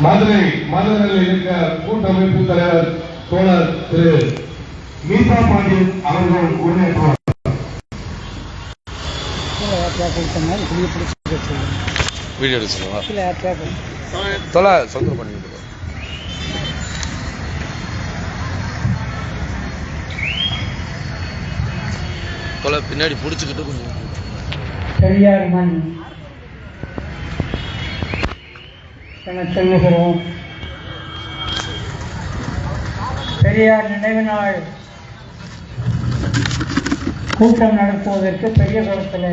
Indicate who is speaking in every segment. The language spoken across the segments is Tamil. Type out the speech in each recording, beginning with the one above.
Speaker 1: மதுரையில் இருக்க கூட்டமைப்பு தலைவர் தோழர் திரு மீசா பாண்டியன் அவர்கள் உரையாற்றுவார்.
Speaker 2: வீடியோ தொலை சொந்தம் பண்ணிட்டு தொலை பின்னாடி பிடிச்சிக்கிட்டு கொஞ்சம்
Speaker 3: பெரியார் மண் என சொல்லுகிறோம். பெரியார் நினைவு நாள் கூட்டம் நடத்துவதற்கு பெரிய குளத்தில்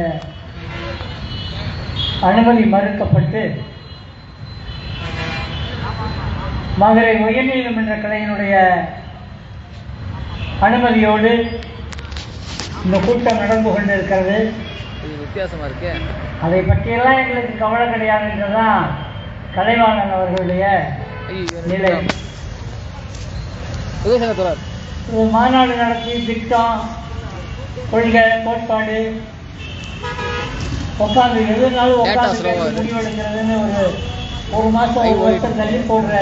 Speaker 3: அனுமதி மறுக்கப்பட்டு மதுரை உயர்நீதிமன்ற கிளையினுடைய அனுமதியோடு இந்த கூட்டம் நடந்து கொண்டிருக்கிறது.
Speaker 4: வித்தியாசமா இருக்கு.
Speaker 3: அதை பற்றியெல்லாம் எங்களுக்கு கவலை கிடையாது என்றுதான் கலைவாணன் அவர்களுடைய நிலை. மாநாடு நடத்தி திட்டம், கொள்கை, கோட்பாடு உட்காந்து எதுனாலும் உட்காந்து முடிவெடுக்கிறதுன்னு ஒரு மாசம் ஒரு வருஷம் தள்ளி போடுற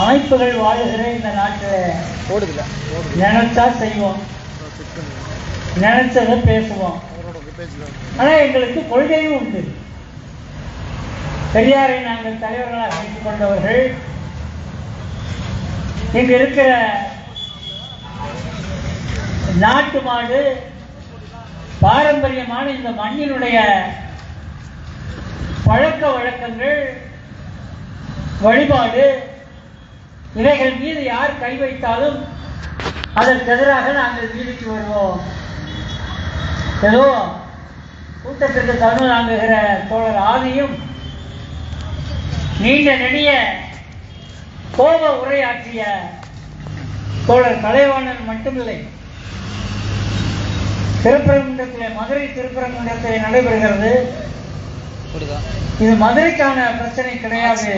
Speaker 3: அமைப்புகள் வாழுகிற இந்த நாட்டில் நினைச்சா செய்வோம், நினைச்சதை பேசுவோம். ஆனா எங்களுக்கு கொள்கையும் உண்டு. பெரியாரை நாங்கள் தலைவர்களாக வைத்துக் கொண்டவர்கள். இங்க இருக்கிற நாட்டு மாடு பாரம்பரியமான இந்த மண்ணினுடைய பழக்க வழக்கங்கள், வழிபாடு, இவைகள் மீது யார் கை வைத்தாலும் அதற்கு எதிராக நாங்கள் வீதிக்கு வருவோம். ஏதோ கூட்டத்திற்கு தலைமை தாங்குகிற தோழர் ஆதியும் நீண்ட நெடிய கோப உரையாற்றிய தோழர் கலைவாணன் மட்டுமில்லை, திருப்பரங்குன்றத்தில், மதுரை திருப்பரங்குன்றத்தில் நடைபெறுகிறது. இது மதுரைக்கான பிரச்சனை கிடையாது.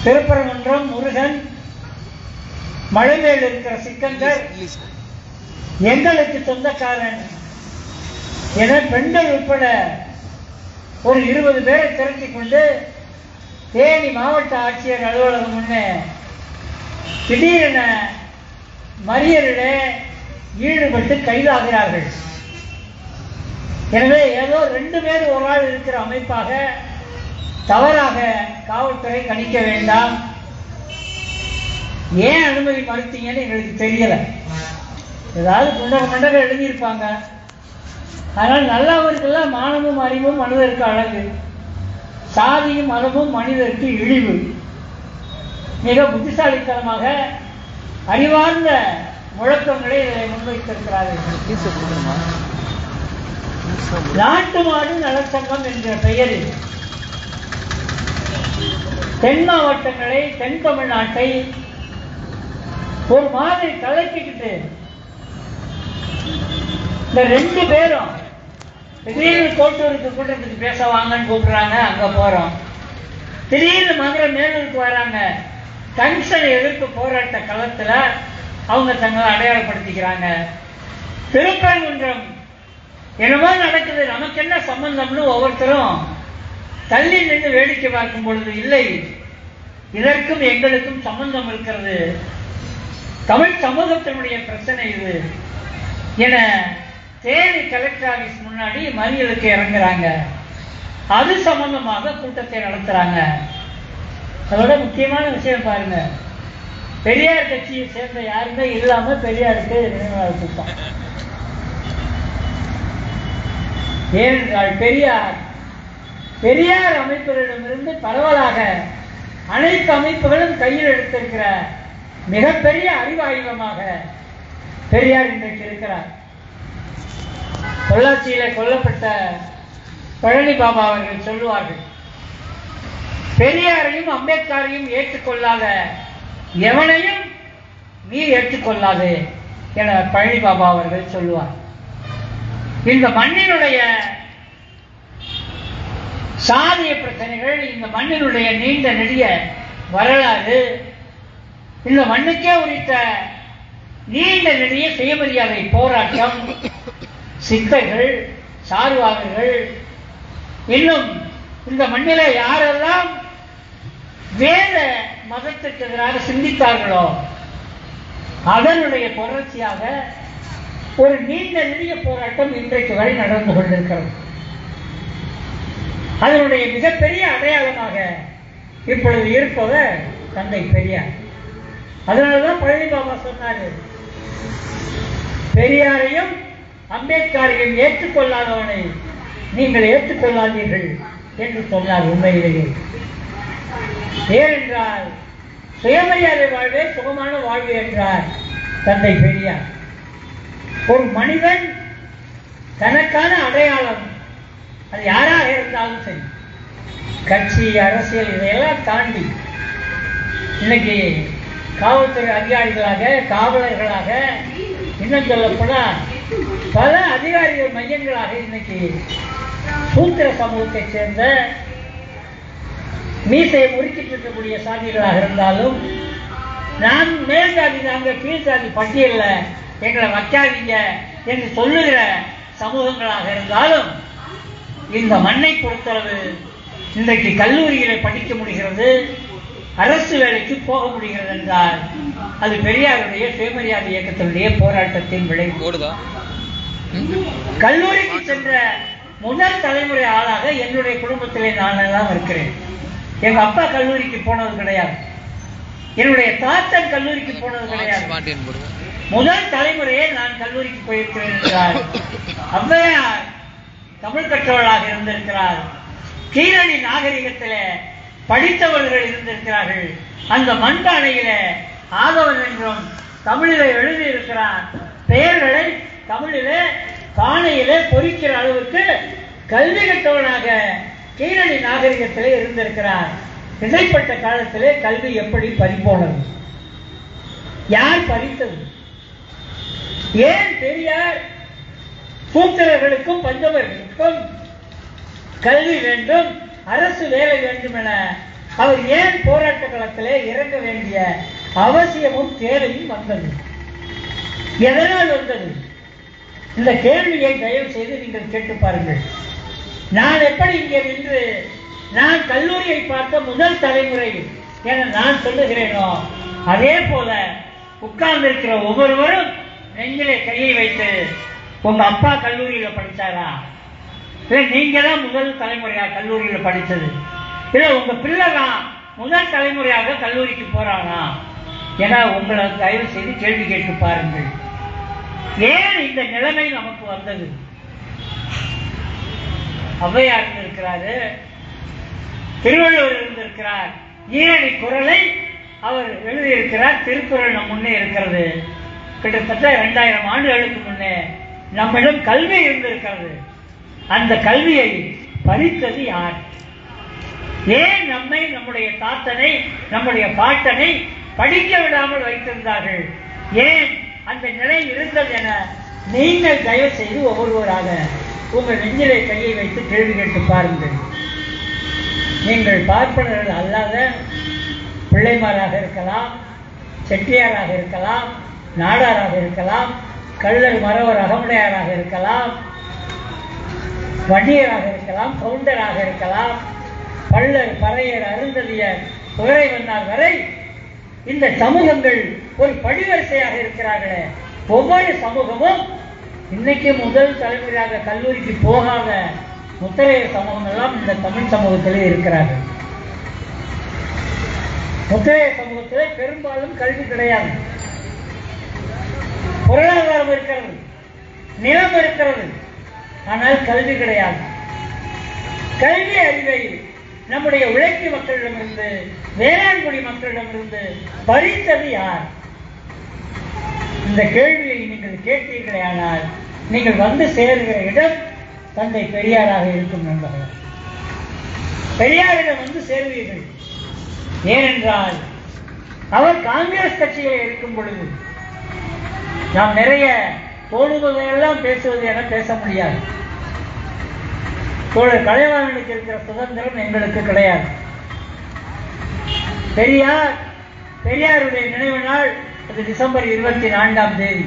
Speaker 3: திருப்பரங்குன்றம், முருகன், மலைமேல் இருக்கிற சிக்கந்தர் எங்களுக்கு சொந்தக்காரன் என பெண்கள் உட்பட ஒரு 20 பேரை திரட்டிக் கொண்டு தேனி மாவட்ட ஆட்சியர் அலுவலகம் முன்னே திடீரென மறியலிட ஈடுபட்டு கைதாகிறார்கள். எனவே ஏதோ 2 பேர் ஒரு ஆள் இருக்கிற அமைப்பாக தவறாக காவல்துறை கணிக்க வேண்டாம். ஏன் அனுமதி மறுத்தீங்கன்னு எங்களுக்கு தெரியல. ஏதாவது குண்டக எழுதியிருப்பாங்க. ஆனால் நல்லவருக்கெல்லாம் மானமும் அறிவும் மனிதருக்கு அழகு, சாதியும் மதமும் மனிதருக்கு இழிவு. மிக புத்திசாலித்தனமாக அறிவார்ந்த முழக்கங்களை இதை முன்வைத்திருக்கிறார்கள். நாட்டு மாடு நலச்சங்கம் என்ற பெயரில் தென் மாவட்டங்களை, தென் தமிழ்நாட்டை ஒரு மாதிரி கலக்கிக்கிட்டு இந்த 2 பேரும் திடீர்னு கோட்டூருக்கு கூட்டத்துக்கு பேச வாங்கன்னு கூப்பிடுறாங்க. அங்க போறோம். திடீர்னு மதுரை மேலூருக்கு வராங்க. கமிஷன் எதிர்ப்பு போராட்ட களத்துல அவங்க தங்களை அடையாளப்படுத்திக்கிறாங்க. திருப்பரங்குன்றம் என்னமோ நடக்குது, நமக்கு என்ன சம்பந்தம்னு ஒவ்வொருத்தரும் தள்ளி நின்று வேடிக்கை பார்க்கும் பொழுது, இல்லை, இதற்கும் எங்களுக்கும் சம்பந்தம் இருக்கிறது, தமிழ் சமூகத்தினுடைய பிரச்சனை இது என தேனி கலெக்டர் ஆபீஸ் முன்னாடி மறியலுக்கு இறங்குறாங்க. அது சம்பந்தமாக கூட்டத்தை நடத்துறாங்க. அதோட முக்கியமான விஷயம் பாருங்க, பெரியார் கட்சியை சேர்ந்த யாருமே இல்லாம பெரியாருக்கு நினைவு கூட்டம். ஏனென்றால் பெரியார் அமைப்புகளிடமிருந்து பரவலாக அனைத்து அமைப்புகளும் கையில் எடுத்திருக்கிற மிகப்பெரிய அறிவாயுதமாக பெரியார் இன்றைக்கு இருக்கிறார். பொள்ளாச்சியில கொல்லப்பட்ட பழனி பாபா அவர்கள் சொல்லுவார்கள், பெரியாரையும் அம்பேத்கரையும் ஏற்றுக்கொள்ளாத எவனையும் நீ ஏற்றுக்கொள்ளாதே என பழனி பாபா அவர்கள் சொல்லுவார். இந்த மண்ணினுடைய சாதிய பிரச்சனைகள், இந்த மண்ணினுடைய நீண்ட நெடிய வரலாறு, இந்த மண்ணுக்கே உரித்த நீண்ட நெடிய சுயமரியாதை போராட்டம், சித்தர்கள், சார்வாகர்கள், இன்னும் இந்த மண்ணில யாரெல்லாம் வேத மதத்திற்கு எதிராக சிந்தித்தார்களோ அதனுடைய தொடர்ச்சியாக ஒரு நீண்ட நெடிய போராட்டம் இன்றைக்கு வரை நடந்து கொண்டிருக்கிறது. அதனுடைய மிகப்பெரிய அடையாளமாக இப்பொழுது இருப்பவர் தந்தை பெரியார். அதனாலதான் பழனி பாபா சொன்னாரு, பெரியாரையும் அம்பேத்கரையும் ஏற்றுக்கொள்ளாதவனை நீங்கள் ஏற்றுக்கொள்ளாதீர்கள் என்று சொன்னார். உண்மையிலேயே ஏனென்றால் சுயமரியாதை வாழ்வே சுகமான வாழ்வு என்றார் தந்தை பெரியார். ஒரு மனிதன் தனக்கான அடையாளம் அது யாராக இருந்தாலும் சரி, கட்சி அரசியல் இதையெல்லாம் தாண்டி இன்னைக்கு காவல்துறை அதிகாரிகளாக, காவலர்களாக, இன்னும் சொல்லப்போனா பல அதிகாரிகள் மையங்களாக இன்னைக்கு சூத்திர சமூகத்தை சேர்ந்த மீசையை முறுக்கிட்டு இருக்கக்கூடிய சாதிகளாக இருந்தாலும், நான் மேல் சாதி தாங்க கீழ் சாதி பட்டியல்ல எங்களை வைக்காதீங்க என்று சொல்லுகிற சமூகங்களாக இருந்தாலும், இந்த மண்ணை பொறுத்தளவு இன்றைக்கு கல்லூரிகளை படிக்க முடிகிறது, அரசு வேலைக்கு போக முடிகிறது என்றால் அது பெரியாருடைய சுயமரியாதை இயக்கத்தினுடைய போராட்டத்தின் விளைவு. கல்லூரிக்கு சென்ற முதல் தலைமுறை ஆளாக என்னுடைய குடும்பத்திலே நான் எல்லாம் இருக்கிறேன். எங்க அப்பா கல்லூரிக்கு போனது கிடையாது, என்னுடைய தாத்தன் கல்லூரிக்கு போனது கிடையாது. முதல் தலைமுறையே நான் கல்லூரிக்கு போயிருக்கிறேன் என்றால் ஔவையார் தமிழ் கற்றவர்களாக இருந்திருக்கிறார். கீழடி நாகரிகத்திலே படித்தவர்கள் இருந்திருக்கிறார்கள். அந்த மண்பானையில ஆதவன் என்றும் தமிழிலே எழுதியிருக்கிறார். பெயர்களை தமிழிலே பானையிலே பொறிக்கிற அளவுக்கு கல்வி கற்றவனாக கீழடி நாகரிகத்திலே இருந்திருக்கிறார். இடைப்பட்ட காலத்திலே கல்வி எப்படி பறிபோனது? யார் பறித்தது? ஏன் பெரியார் சூத்திரர்களுக்கும் பஞ்சவர்களுக்கும் கல்வி வேண்டும், அரசு வேலை வேண்டும் என அவர் ஏன் போராட்ட களத்திலே இறங்க வேண்டிய அவசியமும் தேவையும் வந்தது? எதனால் வந்தது? இந்த கேள்வியை தயவு செய்து நீங்கள் கேட்டு பாருங்கள். நான் எப்படி இங்கே நின்று நான் கல்லூரியை பார்த்த முதல் தலைமுறை என நான் சொல்லுகிறேனோ அதே போல உட்கார்ந்திருக்கிற ஒவ்வொருவரும் நெஞ்சிலே கையை வைத்து, உங்க அப்பா கல்லூரியில படிச்சாரா? இல்ல நீங்க தான் முதல் தலைமுறையா கல்லூரியில படிச்சது? இல்ல உங்க பிள்ளைதான் முதல் தலைமுறையாக கல்லூரிக்கு போறானா என உங்களை தயவு செய்து கேள்வி கேட்டு பாருங்கள். ஏன் இந்த நிலைமை நமக்கு வந்தது? ஔவையார் இருந்திருக்கிறாரு, திருவள்ளுவர் இருந்திருக்கிறார், ஈரணி குறளை அவர் எழுதியிருக்கிறார், திருக்குறள் நம் முன்னே இருக்கிறது. கிட்டத்தட்ட 2000 ஆண்டுகளுக்கு முன்னே நம்மிடம் கல்வி இருந்திருக்கிறது. அந்த கல்வியை பறித்தது யார்? ஏன் நம்மை, நம்முடைய தாத்தனை, நம்முடைய பாட்டனை படிக்க விடாமல் வைத்திருந்தார்கள்? ஏன் அந்த நிலை இருந்தது என நீங்கள் தயவு செய்து ஒவ்வொருவராக உங்கள் நெஞ்சிலே கையை வைத்து கேள்வி கேட்டு பாருங்கள். நீங்கள் பார்ப்பனர்கள் அல்லாத பிள்ளைமாராக இருக்கலாம், செட்டியாராக இருக்கலாம், நாடாராக இருக்கலாம், கள்ளர் மறவர் அகமுடையாராக இருக்கலாம், வண்டியராக இருக்கலாம், கவுண்டராக இருக்கலாம், பள்ளர் பறையர் அருந்ததியர் துறைவன்னார் வரை இந்த சமூகங்கள் ஒரு படிவரிசையாக இருக்கிறார்களே. ஒவ்வொரு சமூகமும் இன்னைக்கு முதல் தலைமுறையாக கல்லூரிக்கு போகாத முத்திரையர் சமூகம் எல்லாம் இந்த தமிழ் சமூகத்திலே இருக்கிறார்கள். முத்திரையர் சமூகத்திலே பெரும்பாலும் கல்வி கிடையாது. பொருளாதாரம் இருக்கிறது, நிலம் இருக்கிறது, ஆனால் கல்வி கிடையாது. கல்வி அறிவை நம்முடைய உழைப்பு மக்களிடமிருந்து, வேளாண்குடி மக்களிடமிருந்து பறித்தது யார்? இந்த கேள்வியை நீங்கள் கேட்டீர்களே ஆனால் நீங்கள் வந்து சேருகிற இடம் தந்தை பெரியாராக இருக்கும் நண்பர்கள். பெரியாரிடம் வந்து சேருவீர்கள். ஏனென்றால் அவர் காங்கிரஸ் கட்சியில் இருக்கும் பொழுது நாம் நிறைய தோணுவதையெல்லாம் பேசுவது என பேச முடியாது. தோழர் கலைவாணனுக்கு இருக்கிற சுதந்திரம் எங்களுக்கு கிடையாது. பெரியாருடைய நினைவு நாள் அது டிசம்பர் 24ஆம் தேதி.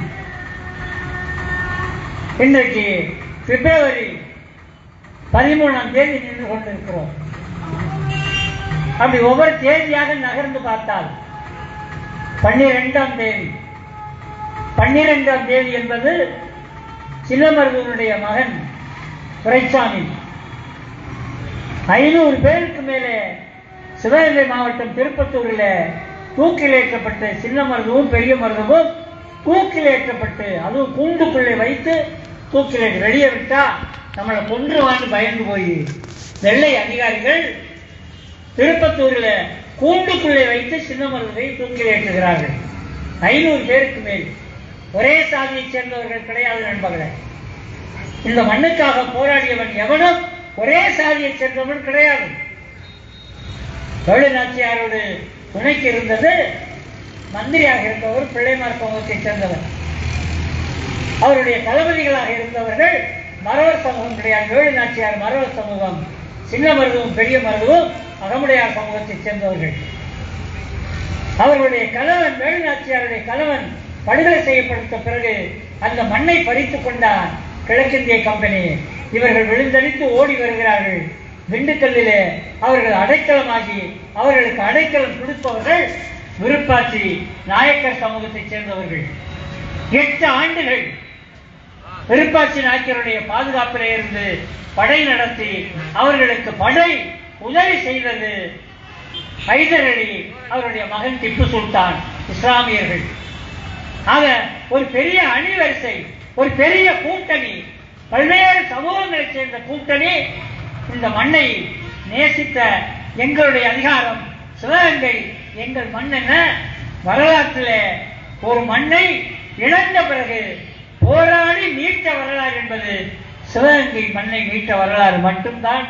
Speaker 3: இன்றைக்கு பிப்ரவரி 13ஆம் தேதி நின்று கொண்டிருக்கிறோம். அப்படி ஒவ்வொரு தேதியாக நகர்ந்து பார்த்தால் 12ஆம் தேதி 12ஆம் தேதி என்பது சின்னமருதனுடைய மகன் துரைசாமி 500 பேருக்கு மேலே சிவகங்கை மாவட்டம் திருப்பத்தூரில் தூக்கிலேற்றப்பட்டு சின்னமருதமும் பெரிய மருதமும் தூக்கிலேற்றப்பட்டு அதுவும் கூண்டுக்குள்ளே வைத்து தூக்கிலே வெளியே விட்டா நம்மளை கொன்றுவான்னு பயந்து போய் வெள்ளை அதிகாரிகள் திருப்பத்தூரில் கூண்டுக்குள்ளே வைத்து சின்னமருதை தூக்கிலேற்றுகிறார்கள். 500 பேருக்கு மேல். ஒரே சாதியை சேர்ந்தவர்கள் கிடையாது நண்பர்களே. இந்த மண்ணுக்காக போராடியவன் எவனும் ஒரே சாதியை சேர்ந்தவன் கிடையாது. வேலு நாச்சியாரோடு துணைக்கு இருந்தது மந்திரியாக இருந்தவர் பிள்ளைமார் சமூகத்தை சேர்ந்தவர். அவருடைய தளபதிகளாக இருந்தவர்கள் மறவர் சமூகம் கிடையாது. வேலு நாச்சியார் மறவர் சமூகம், சின்ன மருதுவும் பெரிய மருதுவும் அகமுடையார் சமூகத்தை சேர்ந்தவர்கள். அவர்களுடைய கணவன் வேலு நாச்சியாருடைய கணவன் படுகொலை செய்யப்பட்ட பிறகு அந்த மண்ணை பறித்துக் கொண்டார் கிழக்கிந்திய கம்பெனி. இவர்கள் விழுந்தடித்து ஓடி வருகிறார்கள். திண்டுக்கல்லிலே அவர்கள் அடைக்கலமாகி அவர்களுக்கு அடைக்கலம் கொடுப்பவர்கள் விருப்பாச்சி நாயக்கர் சமூகத்தை சேர்ந்தவர்கள். 8 ஆண்டுகள் விருப்பாச்சி நாயக்கருடைய பாதுகாப்பிலே இருந்து படை நடத்தி அவர்களுக்கு படை உதவி செய்தது ஹைதர் அலி, அவருடைய மகன் திப்பு சுல்தான், இஸ்லாமியர்கள். ஆக ஒரு பெரிய அணிவரிசை, ஒரு பெரிய கூட்டணி, பல்வேறு சமூகங்களைச் சேர்ந்த கூட்டணி இந்த மண்ணை நேசித்த எங்களுடைய அதிகாரம் சிவகங்கை எங்கள் மண் என வரலாற்றிலே ஒரு மண்ணை இழந்த பிறகு போராடி மீட்ட வரலாறு என்பது சிவகங்கை மண்ணை மீட்ட வரலாறு மட்டும்தான்.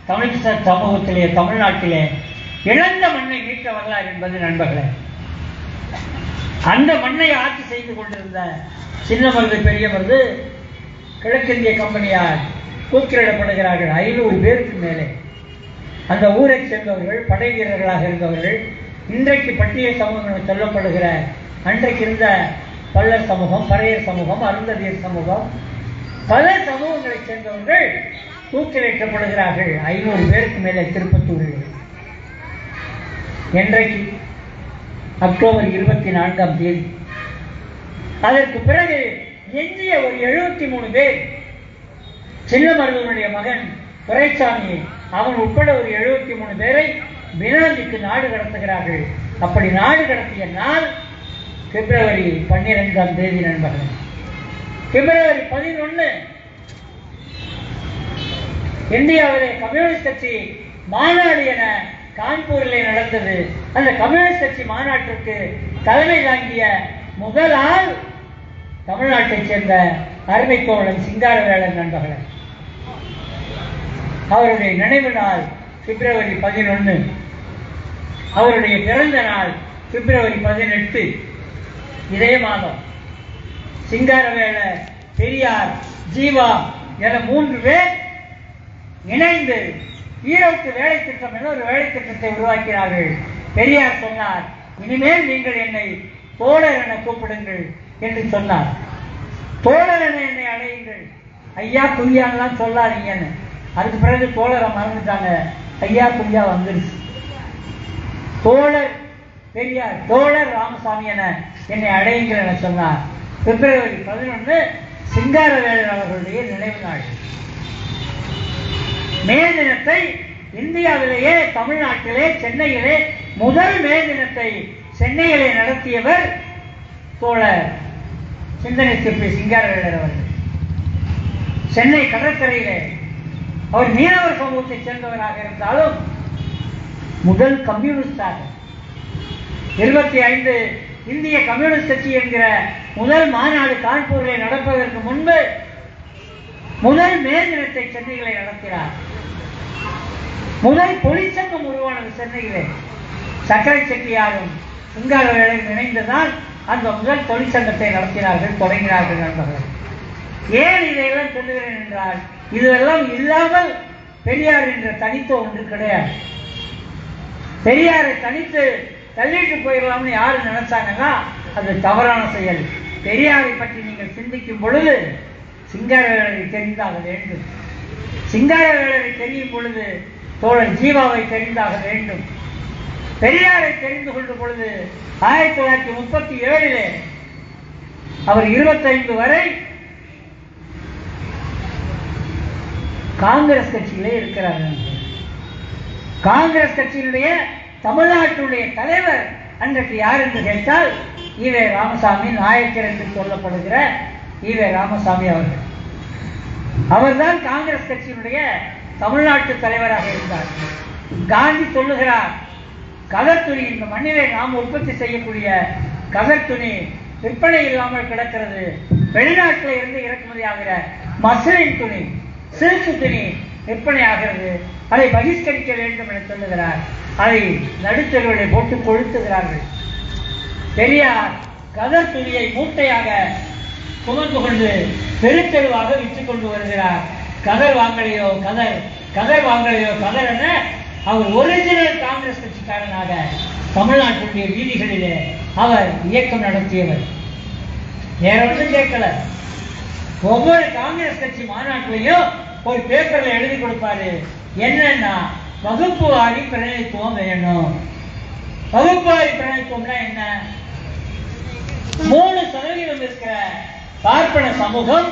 Speaker 3: தமிழ் சமூகத்திலே தமிழ்நாட்டிலே இழந்த மண்ணை மீட்ட வரலாறு என்பது நண்பர்களே. அந்த மண்ணை ஆட்சி செய்து கொண்டிருந்த சின்ன மருது பெரிய மருது கிழக்கிந்திய கம்பெனியால் தூக்கிலிடப்படுகிறார்கள். 500 பேருக்கு மேலே. அந்த ஊரை சேர்ந்தவர்கள் படை வீரர்களாக இருந்தவர்கள். இன்றைக்கு பட்டியல் சமூகங்கள் சொல்லப்படுகிற அன்றைக்கு இருந்த பல்லர் சமூகம், பறையர் சமூகம், அருந்ததியர் சமூகம், பல சமூகங்களைச் சேர்ந்தவர்கள் தூக்கிலேற்றப்படுகிறார்கள். 500 பேருக்கு மேலே திருப்பத்தூரில். என்றைக்கு? அக்டோபர் 24ஆம் தேதி. அதற்கு பிறகு எஞ்சிய ஒரு 73 பேர், சின்ன மருதனுடைய மகன் துரைசாமி அவன் உட்பட ஒரு 73 பேரை பினாந்திக்கு நாடு கடத்துகிறார்கள். அப்படி நாடு கடத்திய நாள் பிப்ரவரி 12ஆம் தேதி நண்பர்கள். பிப்ரவரி 11 இந்தியாவிலே கம்யூனிஸ்ட் கட்சி மாநாடு என கான்பூரிலே நடந்தது. அந்த கம்யூனிஸ்ட் கட்சி மாநாட்டிற்கு தலைமை தாங்கிய முதல் ஆள் தமிழ்நாட்டைச் சேர்ந்த அருமை தோழன் சிங்காரவேலன் நண்பர்களே. அவருடைய நினைவு நாள் பிப்ரவரி 11. அவருடைய பிறந்த நாள் பிப்ரவரி 18. இதே மாதம் சிங்காரவேல, பெரியார், ஜீவா என 3 பேர் இணைந்து ஈரோட்டு வேலை திட்டம் என ஒரு வேலை திட்டத்தை உருவாக்கினார்கள். பெரியார் சொன்னார், இனிமேல் நீங்கள் என்னை தோழர் என கூப்பிடுங்கள் என்று சொன்னார். தோழர் என என்னை அடையுங்கள், ஐயா குய்யான்லாம் சொல்லாதீங்கன்னு. அதுக்கு பிறகு தோழரை மறந்துட்டாங்க, ஐயா குய்யா வந்துருச்சு. தோழர் பெரியார், தோழர் ராமசாமி என என்னை அடையுங்கள் என சொன்னார். பிப்ரவரி 11 சிங்காரவேலன் அவர்களுடைய நினைவு நாள். மே தினத்தை இந்தியாவிலேயே தமிழ்நாட்டிலே சென்னையிலே முதல் மே தினத்தை சென்னையிலே நடத்தியவர் தோழர் சிந்தனை சிற்பி சிங்காரவேலர் அவர்கள். சென்னை கடற்கரையிலே அவர் மீனவர் சமூகத்தை சேர்ந்தவராக இருந்தாலும் முதல் கம்யூனிஸ்டாக 25 இந்திய கம்யூனிஸ்ட் கட்சி என்கிற முதல் மாநாடு கான்பூரிலே நடப்பதற்கு முன்பு முதல் மே தினத்தை சென்னையிலே நடத்தினார். முதல் தொழிற்சங்கம் உருவானது சென்னையிலே. சக்கரை செட்டியாரும் சிங்காரவேலன் இணைந்துதான் அந்த முதல் தொழிற்சங்கத்தை நடத்தினார்கள், தொடங்கினார்கள் நண்பர்கள். ஏன் இதையெல்லாம் சொல்லுகிறேன் என்றால், இதுவெல்லாம் இல்லாமல் பெரியார் என்ற தனித்த ஒன்று கிடையாது. பெரியாரை தனித்து தள்ளிட்டு போயிடலாம்னு யாரு நினைச்சாங்கன்னா அது தவறான செயல். பெரியாரை பற்றி நீங்கள் சிந்திக்கும் பொழுது சிங்காரவேலரை தெரிந்தாக வேண்டும். சிங்காரவேலரை தெரியும் பொழுது தோழர் ஜீவாவை தெரிந்தாக வேண்டும். பெரியாரை தெரிந்து கொண்ட பொழுது 1937 அவர் 25 வரை காங்கிரஸ் கட்சியிலே இருக்கிறார்கள். காங்கிரஸ் கட்சியினுடைய தமிழ்நாட்டுடைய தலைவர் அன்றைக்கு யார் என்று கேட்டால் ஈவே ராமசாமி, நாயக்கர் என்று சொல்லப்படுகிற ஈவே ராமசாமி அவர்கள். அவர்தான் காங்கிரஸ் கட்சியினுடைய தமிழ்நாட்டு தலைவராக இருந்தார். காந்தி சொல்லுகிறார், கதர் துணி, இந்த மண்ணிலே நாம் உற்பத்தி செய்யக்கூடிய கதர் துணி விற்பனை இல்லாமல் கிடக்கிறது. வெளிநாட்டில் இருந்து இறக்குமதி ஆகிற மஸ்லின் துணி, சில்க் துணி விற்பனை ஆகிறது. அதை பகிஷ்கரிக்க வேண்டும் என சொல்லுகிறார். அதை நடுத்தருகளை போட்டு கொளுத்துகிறார்கள். பெரியார் கதர் துணியை மூட்டையாக சுமந்து கொண்டு பெருத்தெருவாக விற்றுக் கொண்டு வருகிறார். கதர் வாங்கலையோ கதர், கதர் வாங்கலையோ கதர் என அவர் ஒரிஜினல் காங்கிரஸ் கட்சிக்காரனாக தமிழ்நாட்டுடைய வீதிகளிலே அவர் இயக்கம் நடத்தியவர். வேற ஒன்றும் கேட்கல. ஒவ்வொரு காங்கிரஸ் கட்சி மாநாட்டிலையும் ஒரு பேப்பர்ல எழுதி கொடுப்பாரு, என்னன்னா வகுப்பு வாரி பிரதிநிதித்துவம் வேணும். வகுப்பு வாரி பிரதிநிதித்துவம்னா என்ன? 3% இருக்கிற பார்ப்பன சமூகம்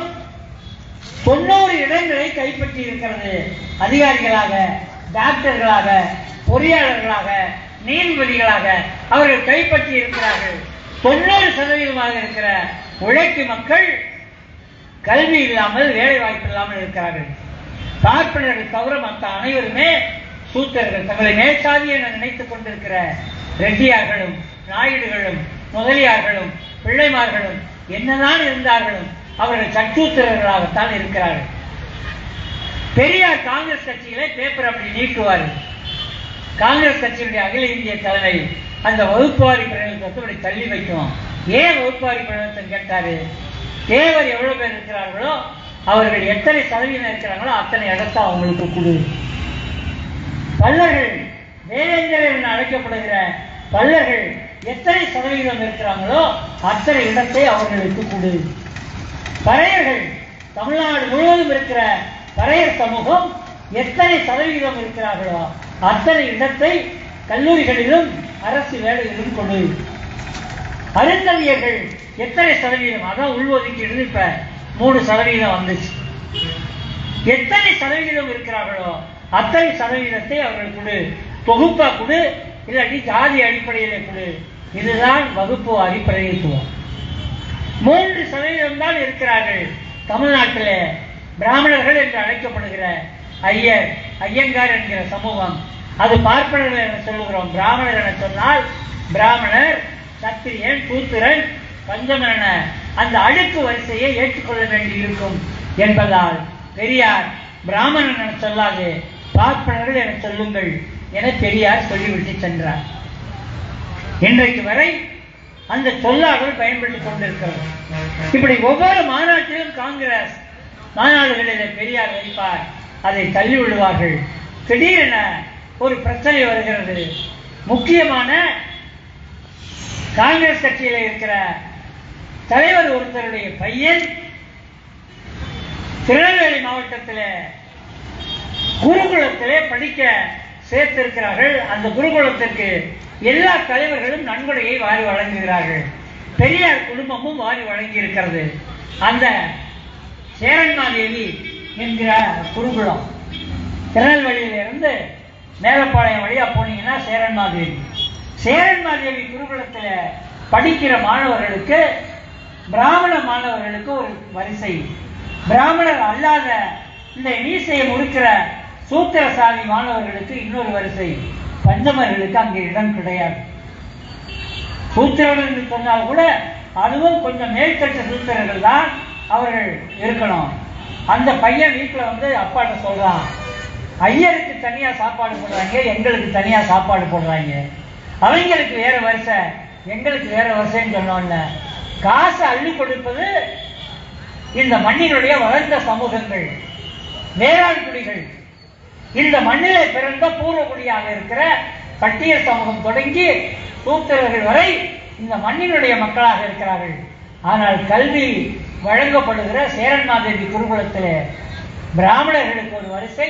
Speaker 3: 90 இடங்களை கைப்பற்றி இருக்கிறது. அதிகாரிகளாக, டாக்டர்களாக, பொறியாளர்களாக, நீதிபதிகளாக அவர்கள் கைப்பற்றி இருக்கிறார்கள். 90% இருக்கிற உழைக்கும் மக்கள் கல்வி இல்லாமல், வேலை வாய்ப்பு இல்லாமல் இருக்கிறார்கள். பார்ப்பனர்கள் தவிர மற்ற அனைவருமே சூத்திரர்கள். தங்களை மேற்சாதி என நினைத்துக் கொண்டிருக்கிற ரெட்டியார்களும், நாயுடுகளும், முதலியார்களும், பிள்ளைமார்களும் என்னதான் இருந்தார்களும் அவர்கள் சட்டூத்திரர்களாகத்தான் இருக்கிறார்கள். பெரியார் காங்கிரஸ் கட்சிகளை பேப்பர் அப்படி நீக்குவார். காங்கிரஸ் கட்சியுடைய அகில இந்திய தலைமை அந்த வகுப்புவாரி பிரதிநிதித்துவத்தை தள்ளி வைக்கும். ஏன் வகுப்புவாரி பிரதிநிதித்துவம் கேட்டாரு? தேவர் எவ்வளவு பேர் இருக்கிறார்களோ அவர்கள் எத்தனை சதவீதம் இருக்கிறாங்களோ அத்தனை இடத்தை அவங்களுக்கு கொடு. பல்லர்கள், வேலேந்திரர் என அழைக்கப்படுகிற பல்லர்கள் எத்தனை சதவீதம் இருக்கிறாங்களோ அத்தனை இடத்தை அவர்களுக்கு கொடு. பறையர்கள், தமிழ்நாடு முழுவதும் இருக்கிற பறையர் சமூகம் எத்தனை சதவீதம் இருக்கிறார்களோ அத்தனை இடத்தை கல்லூரிகளிலும் அரசு வேலைகளிலும் கொடு. அருந்ததியர்கள் எத்தனை சதவீதம், அதான் உள்ஒதுக்கீடு இப்ப 3% வந்துச்சு. எத்தனை சதவீதம் இருக்கிறார்களோ அத்தனை சதவீதத்தை அவர்கள் கொடு. தொகுப்பா கொடு, இல்லாட்டி ஜாதி அடிப்படையிலே கொடு. இதுதான் வகுப்பு வாரி பிரதிநிதித்துவம். 3% தான் இருக்கிறார்கள் தமிழ்நாட்டிலே. பிராமணர்கள் என்று அழைக்கப்படுகிற ஐயர், ஐயங்கார் என்கிற சமூகம், அது பார்ப்பனர்கள் என சொல்லுகிறோம். பிராமணர் என சொன்னால் பிராமணர், சத்திரியன், சூத்திரன், பஞ்சமன அந்த அடுக்கு வரிசையை ஏற்றுக்கொள்ள வேண்டி இருக்கும் என்பதால் பெரியார் பிராமணன் என சொல்லாது பார்ப்பனர்கள் என சொல்லுங்கள் என பெரியார் சொல்லிவிட்டு சென்றார். இன்றைக்கு வரை அந்த சொல்லாடல் பயன்படுத்திக் கொண்டிருக்கிறது. இப்படி ஒவ்வொரு மாநாட்டிலும் காங்கிரஸ் மாநாடுகளில் பெரியார் வைப்பார், அதை தள்ளி விடுவார்கள். திடீரென ஒரு பிரச்சனை வருகிறது. முக்கியமான காங்கிரஸ் கட்சியில் இருக்கிற தலைவர் ஒருத்தருடைய பையன் திருநெல்வேலி மாவட்டத்தில் குருகுலத்திலே படிக்க சேர்த்திருக்கிறார்கள். அந்த குருகுலத்திற்கு எல்லா தலைவர்களும் நன்கொடையை வாரி வழங்குகிறார்கள். பெரியார் குடும்பமும் வாரி வழங்கி இருக்கிறது. அந்த சேரன்மாதேவி என்கிற குருகுலம் திருநெல்வேலியிலிருந்து மேலப்பாளையம் வழியா போனீங்கன்னா சேரன்மாதேவி. சேரன்மாதேவி குருகுலத்தில் படிக்கிற மாணவர்களுக்கு, பிராமண மாணவர்களுக்கு ஒரு வரிசை, பிராமணர் அல்லாத இந்த மீசையை முறுக்கிற சூத்திர சாதி மாணவர்களுக்கு இன்னொரு வரிசை. பஞ்சமர்களுக்கு அங்கே இடம் கிடையாது. சூத்திரர்கள் என்று சொன்னால் கூட அதுவும் கொஞ்சம் மேல்கட்ட சூத்திரர்கள் தான் அவர்கள் இருக்கணும். அந்த பையன் வீட்டில் வந்து அப்பாட்ட சொல்றான், ஐயருக்கு தனியா சாப்பாடு போடுறாங்க, எங்களுக்கு தனியா சாப்பாடு போடுறாங்க, அவங்களுக்கு வேற வரிசை, எங்களுக்கு வேற வரிசைன்னு சொன்னோம்ல. காசு அள்ளி கொடுப்பது இந்த மண்ணினுடைய வளர்ந்த சமூகங்கள், வேளாண் குடிகள், இந்த மண்ணிலே பிறந்த பூர்வகுடியாக இருக்கிற பட்டியல் சமூகம் தொடங்கி சூத்திரர்கள் வரை இந்த மண்ணினுடைய மக்களாக இருக்கிறார்கள். ஆனால் கல்வி வழங்கப்படுகிற சேரன்மாதேவி குருகுலத்திலே பிராமணர்களுக்கு ஒரு வரிசை,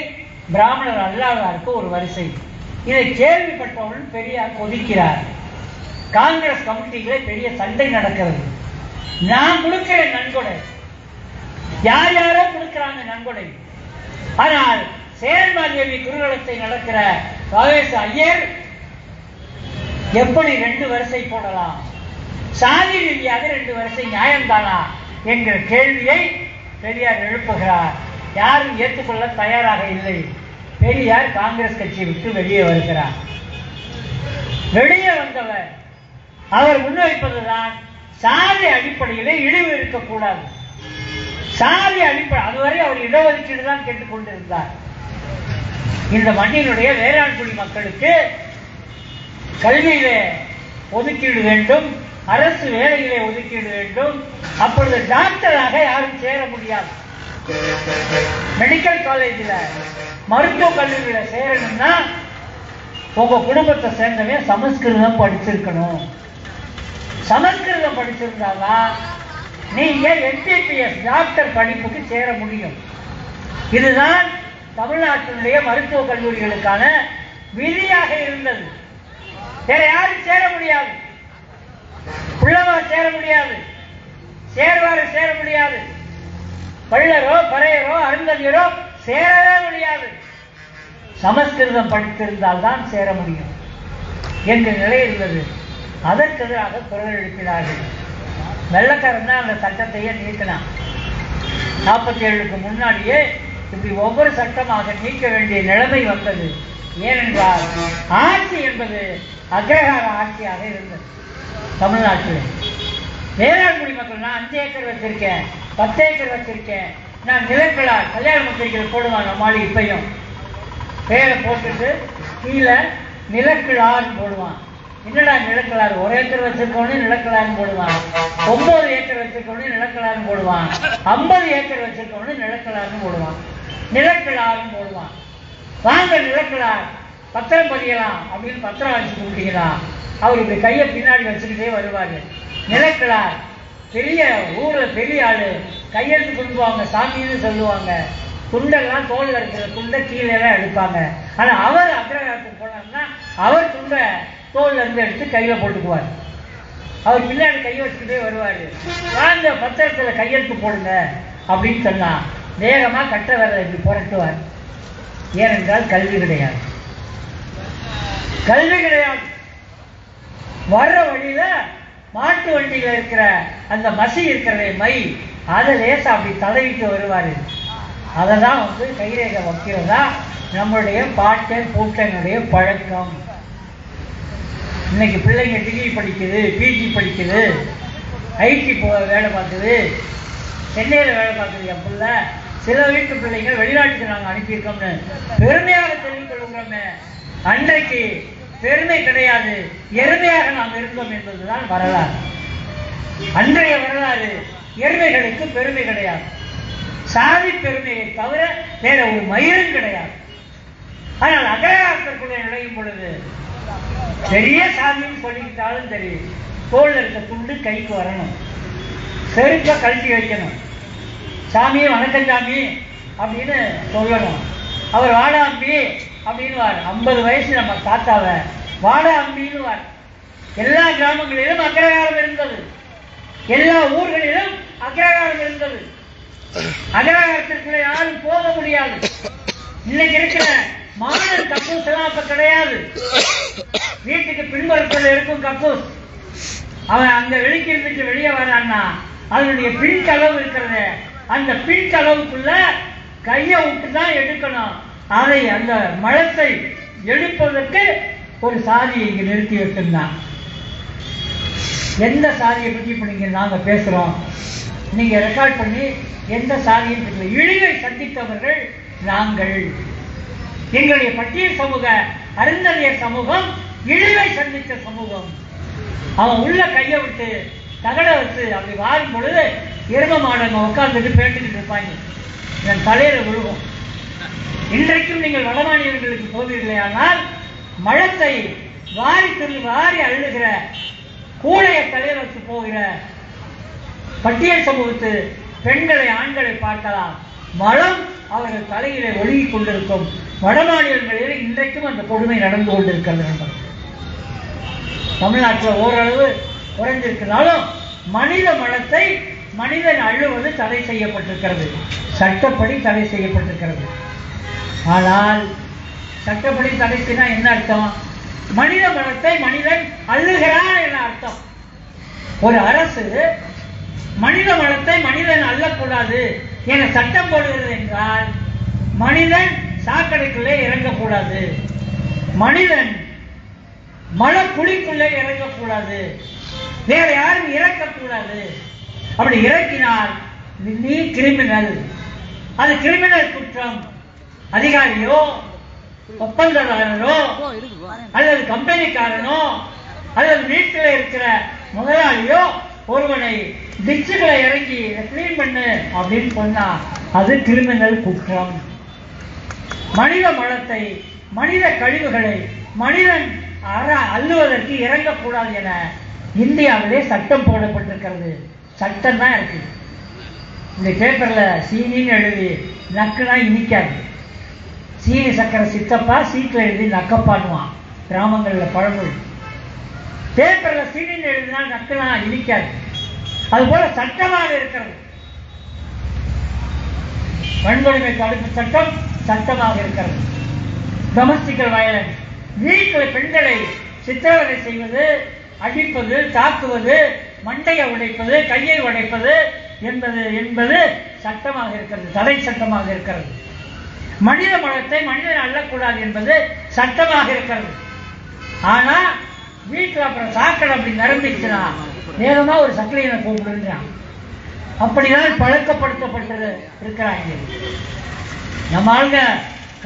Speaker 3: பிராமணர் அல்லாதாருக்கு ஒரு வரிசை. இதை கேள்விப்பட்டவுடன் பெரியார் கொதிக்கிறார். காங்கிரஸ் கமிட்டிகளே பெரிய சண்டை நடக்கிறது. நான் கொடுக்கிறேன் நன்கொடை, யார் யாரோ கொடுக்கிறாங்க நன்கொடை. ஆனால் சேரன்மாதேவி குருகுலத்தை நடக்கிற கவேச ஐயர் எப்படி 2 வரிசை போடலாம், சாதி ரீதியாக 2 வரிசை நியாயம்தானா என்கிற கேள்வியை பெரியார் எழுப்புகிறார். யாரும் ஏற்றுக்கொள்ள தயாராக இல்லை. பெரியார் காங்கிரஸ் கட்சியை விட்டு வெளியே வருகிறார். வெளியே வந்தவர் அவர் முன்வைப்பதுதான் சாதி அடிப்படையிலே இழிவு இருக்கக்கூடாது. சாதி அடிப்படை அதுவரை அவர் இடஒதுக்கீடு தான் கேட்டுக்கொண்டிருந்தார். இந்த மண்ணினுடைய வேளாண் குடி மக்களுக்கு கல்வியிலே ஒதுக்கீடு வேண்டும், அரசு வேலையிலே ஒதுக்கீடு வேண்டும். அப்பொழுது டாக்டராக யாரும் சேர முடியாது. மெடிக்கல் காலேஜில் மருத்துவக் கல்லூரியில சேரணும்னா உங்க குடும்பத்தை சேர்ந்தவன் சமஸ்கிருதம் படிச்சிருக்கணும். சமஸ்கிருதம் படிச்சிருந்தாதான் நீங்க MBBS டாக்டர் படிப்புக்கு சேர முடியும். இதுதான் தமிழ்நாட்டினுடைய மருத்துவக் கல்லூரிகளுக்கான விதியாக இருந்தது. வேற யாரும் சேர முடியாது. புள்ளவா சேர முடியாது, சேர்வாறு சேர முடியாது, பள்ளரோ பறையரோ அருந்ததியரோ சேரவே முடியாது. சமஸ்கிருதம் படித்திருந்தால் தான் சேர முடியும் என்ற நிலை இருந்தது. அதற்கு எதிராக குரல் எழுப்பினார்கள். வெள்ளக்காரன் தான் அந்த சட்டத்தையே நீக்கினான். 47க்கு முன்னாடியே இப்படி ஒவ்வொரு சட்டமாக நீக்க வேண்டிய நிலைமை வந்தது. ஏனென்றால் ஆட்சி என்பது அக்ரஹார ஆட்சியாக இருந்தது. தமிழ்நாட்டில் வேளாண் குடி மக்கள் நான் 5 ஏக்கர் வச்சிருக்கேன், 10 ஏக்கர் வச்சிருக்கேன், நான் நிலக்கலார் கல்யாண பத்திரிகைகள் போடுவாங்க. நம்மளால இப்பையும் பேரை போட்டுட்டு கீழே நிலக்கிழார்னு போடுவான். என்னடா நிலக்கலாறு, 1 ஏக்கர் வச்சிருக்கவனே நிலக்கலாறுன்னு போடுவான், 9 ஏக்கர் வச்சிருக்கவனே நிலக்கலாறுன்னு போடுவான், 50 ஏக்கர் வச்சிருக்கவனே நிலக்கலாறுன்னு போடுவான், நிலக்கிழார்னு போடுவான். வாங்க நிலக்கலார் பத்திரம் பதியலாம் அப்படின்னு பத்திரம் வச்சு கொடுத்தீங்களா, அவர் இப்படி கையை பின்னாடி வச்சுக்கிட்டே வருவாரு. நிலக்கிழார் பெரிய ஊர்ல பெரிய ஆளு, கையெழுத்து கொண்டுவாங்க, சாமின்னு சொல்லுவாங்க. துண்டெல்லாம் தோல்ல இருக்கிற துண்டை கீழே தான் எடுப்பாங்க. ஆனா அவர் அக்ரஹாரத்துக்கு போனார்னா அவர் துண்டை தோல்ல இருந்து எடுத்து கையில போட்டுக்குவார். அவர் பின்னாடி கையை வச்சுக்கிட்டே வருவாரு. வாங்க பத்திரத்துல கையெழுத்து போடுங்க அப்படின்னு சொன்னா வேகமா கட்ட வரல இப்படி புரட்டுவார். ஏனென்றால் கல்வி கிடையாது. கல்வி கிடையாது. வர்ற வழியில மாட்டு வண்டியில இருக்கிற அந்த மசி இருக்கிற மை அதை லேசா அப்படி தடவிட்டு வருவாரு. அதெல்லாம் கைரேகை வைக்கிறதா நம்மளுடைய பாட்டன் பூட்டனுடைய பழக்கம். இன்னைக்கு பிள்ளைங்க டிகிரி படிக்குது, பிஜி படிக்குது, ஐடி வேலை பார்க்குது, சென்னையில் வேலை பார்க்குது. என் பிள்ளை சில வீட்டு பிள்ளைங்க வெளிநாட்டுக்கு நாங்கள் அனுப்பியிருக்கோம்னு பெருமையாக தெரிவிக்கொள்கிறோமே. அன்றைக்கு பெருமை கிடையாது, எருமையாக நாம் இருந்தோம் என்பதுதான் வரலாறு. அன்றைய வரலாறு எருமைகளுக்கு பெருமை கிடையாது. சாதி பெருமையை தவிர வேற ஒரு மயிரும் கிடையாது. ஆனால் அக்ரஹாரத்திற்குள்ளே நுழையும் பொழுது பெரிய சாமின்னு சொல்லிக்கிட்டாலும் சரி, தோல்ல இருக்க துண்டு கைக்கு வரணும், செருப்ப கழட்டி வைக்கணும், சாமியே வணக்கம் சாமி அப்படின்னு சொல்லணும். அவர் வாடா அம்பி அப்படின்னு வார். 50 வயசு நம்ம தாத்தாவை வாடா அம்பின்னு வார். எல்லா கிராமங்களிலும் அக்ரஹாரம் இருந்தது, எல்லா ஊர்களிலும் அக்ரஹாரம் இருந்தது. அக்ரஹாரத்திற்குள்ள யாரும் போக முடியாது. இன்னைக்கு இருக்கிற மாடல் கக்கூஸ் எல்லாம் அப்ப கிடையாது. வீட்டுக்கு பின்புறத்தில் இருக்கும் கக்கூஸ், அவன் அங்க வெளிக்கு இருந்துட்டு வெளியே வரான்னா அதனுடைய பின் கலவு இருக்கிறது, அந்த பின் கலவுக்குள்ள கையை விட்டு தான் எடுக்கணும். அதை அந்த மலத்தை எடுப்பதற்கு ஒரு சாதியை இங்க நிறுத்தி வச்சிருந்தான். எந்த சாதியை பற்றி இப்ப நீங்க நாங்க பேசுறோம், நீங்க ரெக்கார்ட் பண்ணி எந்த சாதியும் தெரியல. இழிவை சந்தித்தவர்கள் நாங்கள். எங்களுடைய பட்டியல் சமூக அருந்ததியர் சமூகம் இழிவை சந்தித்த சமூகம். அவன் உள்ள கையை விட்டு தகட வச்சு அப்படி வாரும் பொழுது எரும மாடங்க உட்கார்ந்துட்டு பேட்டுக்கிட்டு இருப்பாங்க, என் தலையில விழுகும். இன்றைக்கும் நீங்கள் வடமாநிலங்களுக்கு போவீர்களே, ஆனால் மழத்தை வாரி துள்ளி வாரி அழுகிற கூடைய தலையில வச்சு போகிற பட்டியல் சமூகத்து பெண்களை ஆண்களை பார்க்கலாம். மலம் அவர்கள் தலையிலே ஒழுகிக் கொண்டிருக்கும். வடமாநிலங்களில் இன்றைக்கும் அந்த கொடுமை நடந்து கொண்டிருக்கிறது நண்பர்கள். தமிழ்நாட்டில் ஓரளவு குறைந்திருக்கிறாலும் மனித மலத்தை மனிதன் அள்ளுவது தடை செய்யப்பட்டிருக்கிறது, சட்டப்படி தடை செய்யப்பட்டிருக்கிறது. ஆனால் சட்டப்படி தடை செய்ய என்ன அர்த்தம்? மனித மலத்தை மனிதன் அள்ளுகிறான் என அர்த்தம். ஒரு அரசு மனித மலத்தை மனிதன் அள்ளக்கூடாது என சட்டம் போடுகிறது என்றால் மனிதன் சாக்கடைக்குள்ளே இறங்கக்கூடாது, மனிதன் மலக்குழிக்குள்ளே இறங்கக்கூடாது, வேற யாரும் இறக்கக்கூடாது. அப்படி இறக்கினால் நீ கிரிமினல், அது கிரிமினல் குற்றம். அதிகாரியோ ஒப்பந்ததாரரோ அல்லது கம்பெனிக்காரனோ அல்லது வீட்டில் இருக்கிற முதலாளியோ ஒருவனை டிச்சுகளை இறங்கி கிளீன் பண்ணு அப்படின்னு சொன்னா அது கிரிமினல் குற்றம். மனித மலத்தை மனித கழிவுகளை மனிதன் அள்ளுவதற்கு இறங்கக்கூடாது என இந்தியாவிலே சட்டம் போடப்பட்டிருக்கிறது. சட்டம் தான் இருக்கு. இந்த பேப்பர்ல சீனின்னு எழுதி நக்குனா இனிக்காது. சீனி சக்கரை சித்தப்பா, சீட்டில் எழுதி நக்கப்பான்னுவான் கிராமங்களில் பழமொழி. பேப்பர்ல சீனின்னு எழுதினா நக்குனா இனிக்காது. அது போல சட்டமாக இருக்கிறது. வன்கொடுமை தடுப்பு சட்டம் சட்டமாக இருக்கிறது. டொமஸ்டிக்கல் வயலன்ஸ், வீட்டில் பெண்களை சித்திரவதை செய்வது, அடிப்பது, தாக்குவது, மண்டையை உடைப்பது, கையை உடைப்பது என்பது சட்டமாக இருக்கிறது, தடை சட்டமாக இருக்கிறது. மனித மலத்தை மனிதன் அள்ளக்கூடாது என்பது சட்டமாக இருக்கிறது. ஆனா வீட்டில் அப்புறம் சாக்கடை அப்படி நிரம்பிச்சுனா வேகமா ஒரு சக்கரையை கூப்பிடுறான். அப்படிதான் பழக்கப்படுத்தப்பட்டது இருக்கிறாங்க. நம்ம ஆளுங்க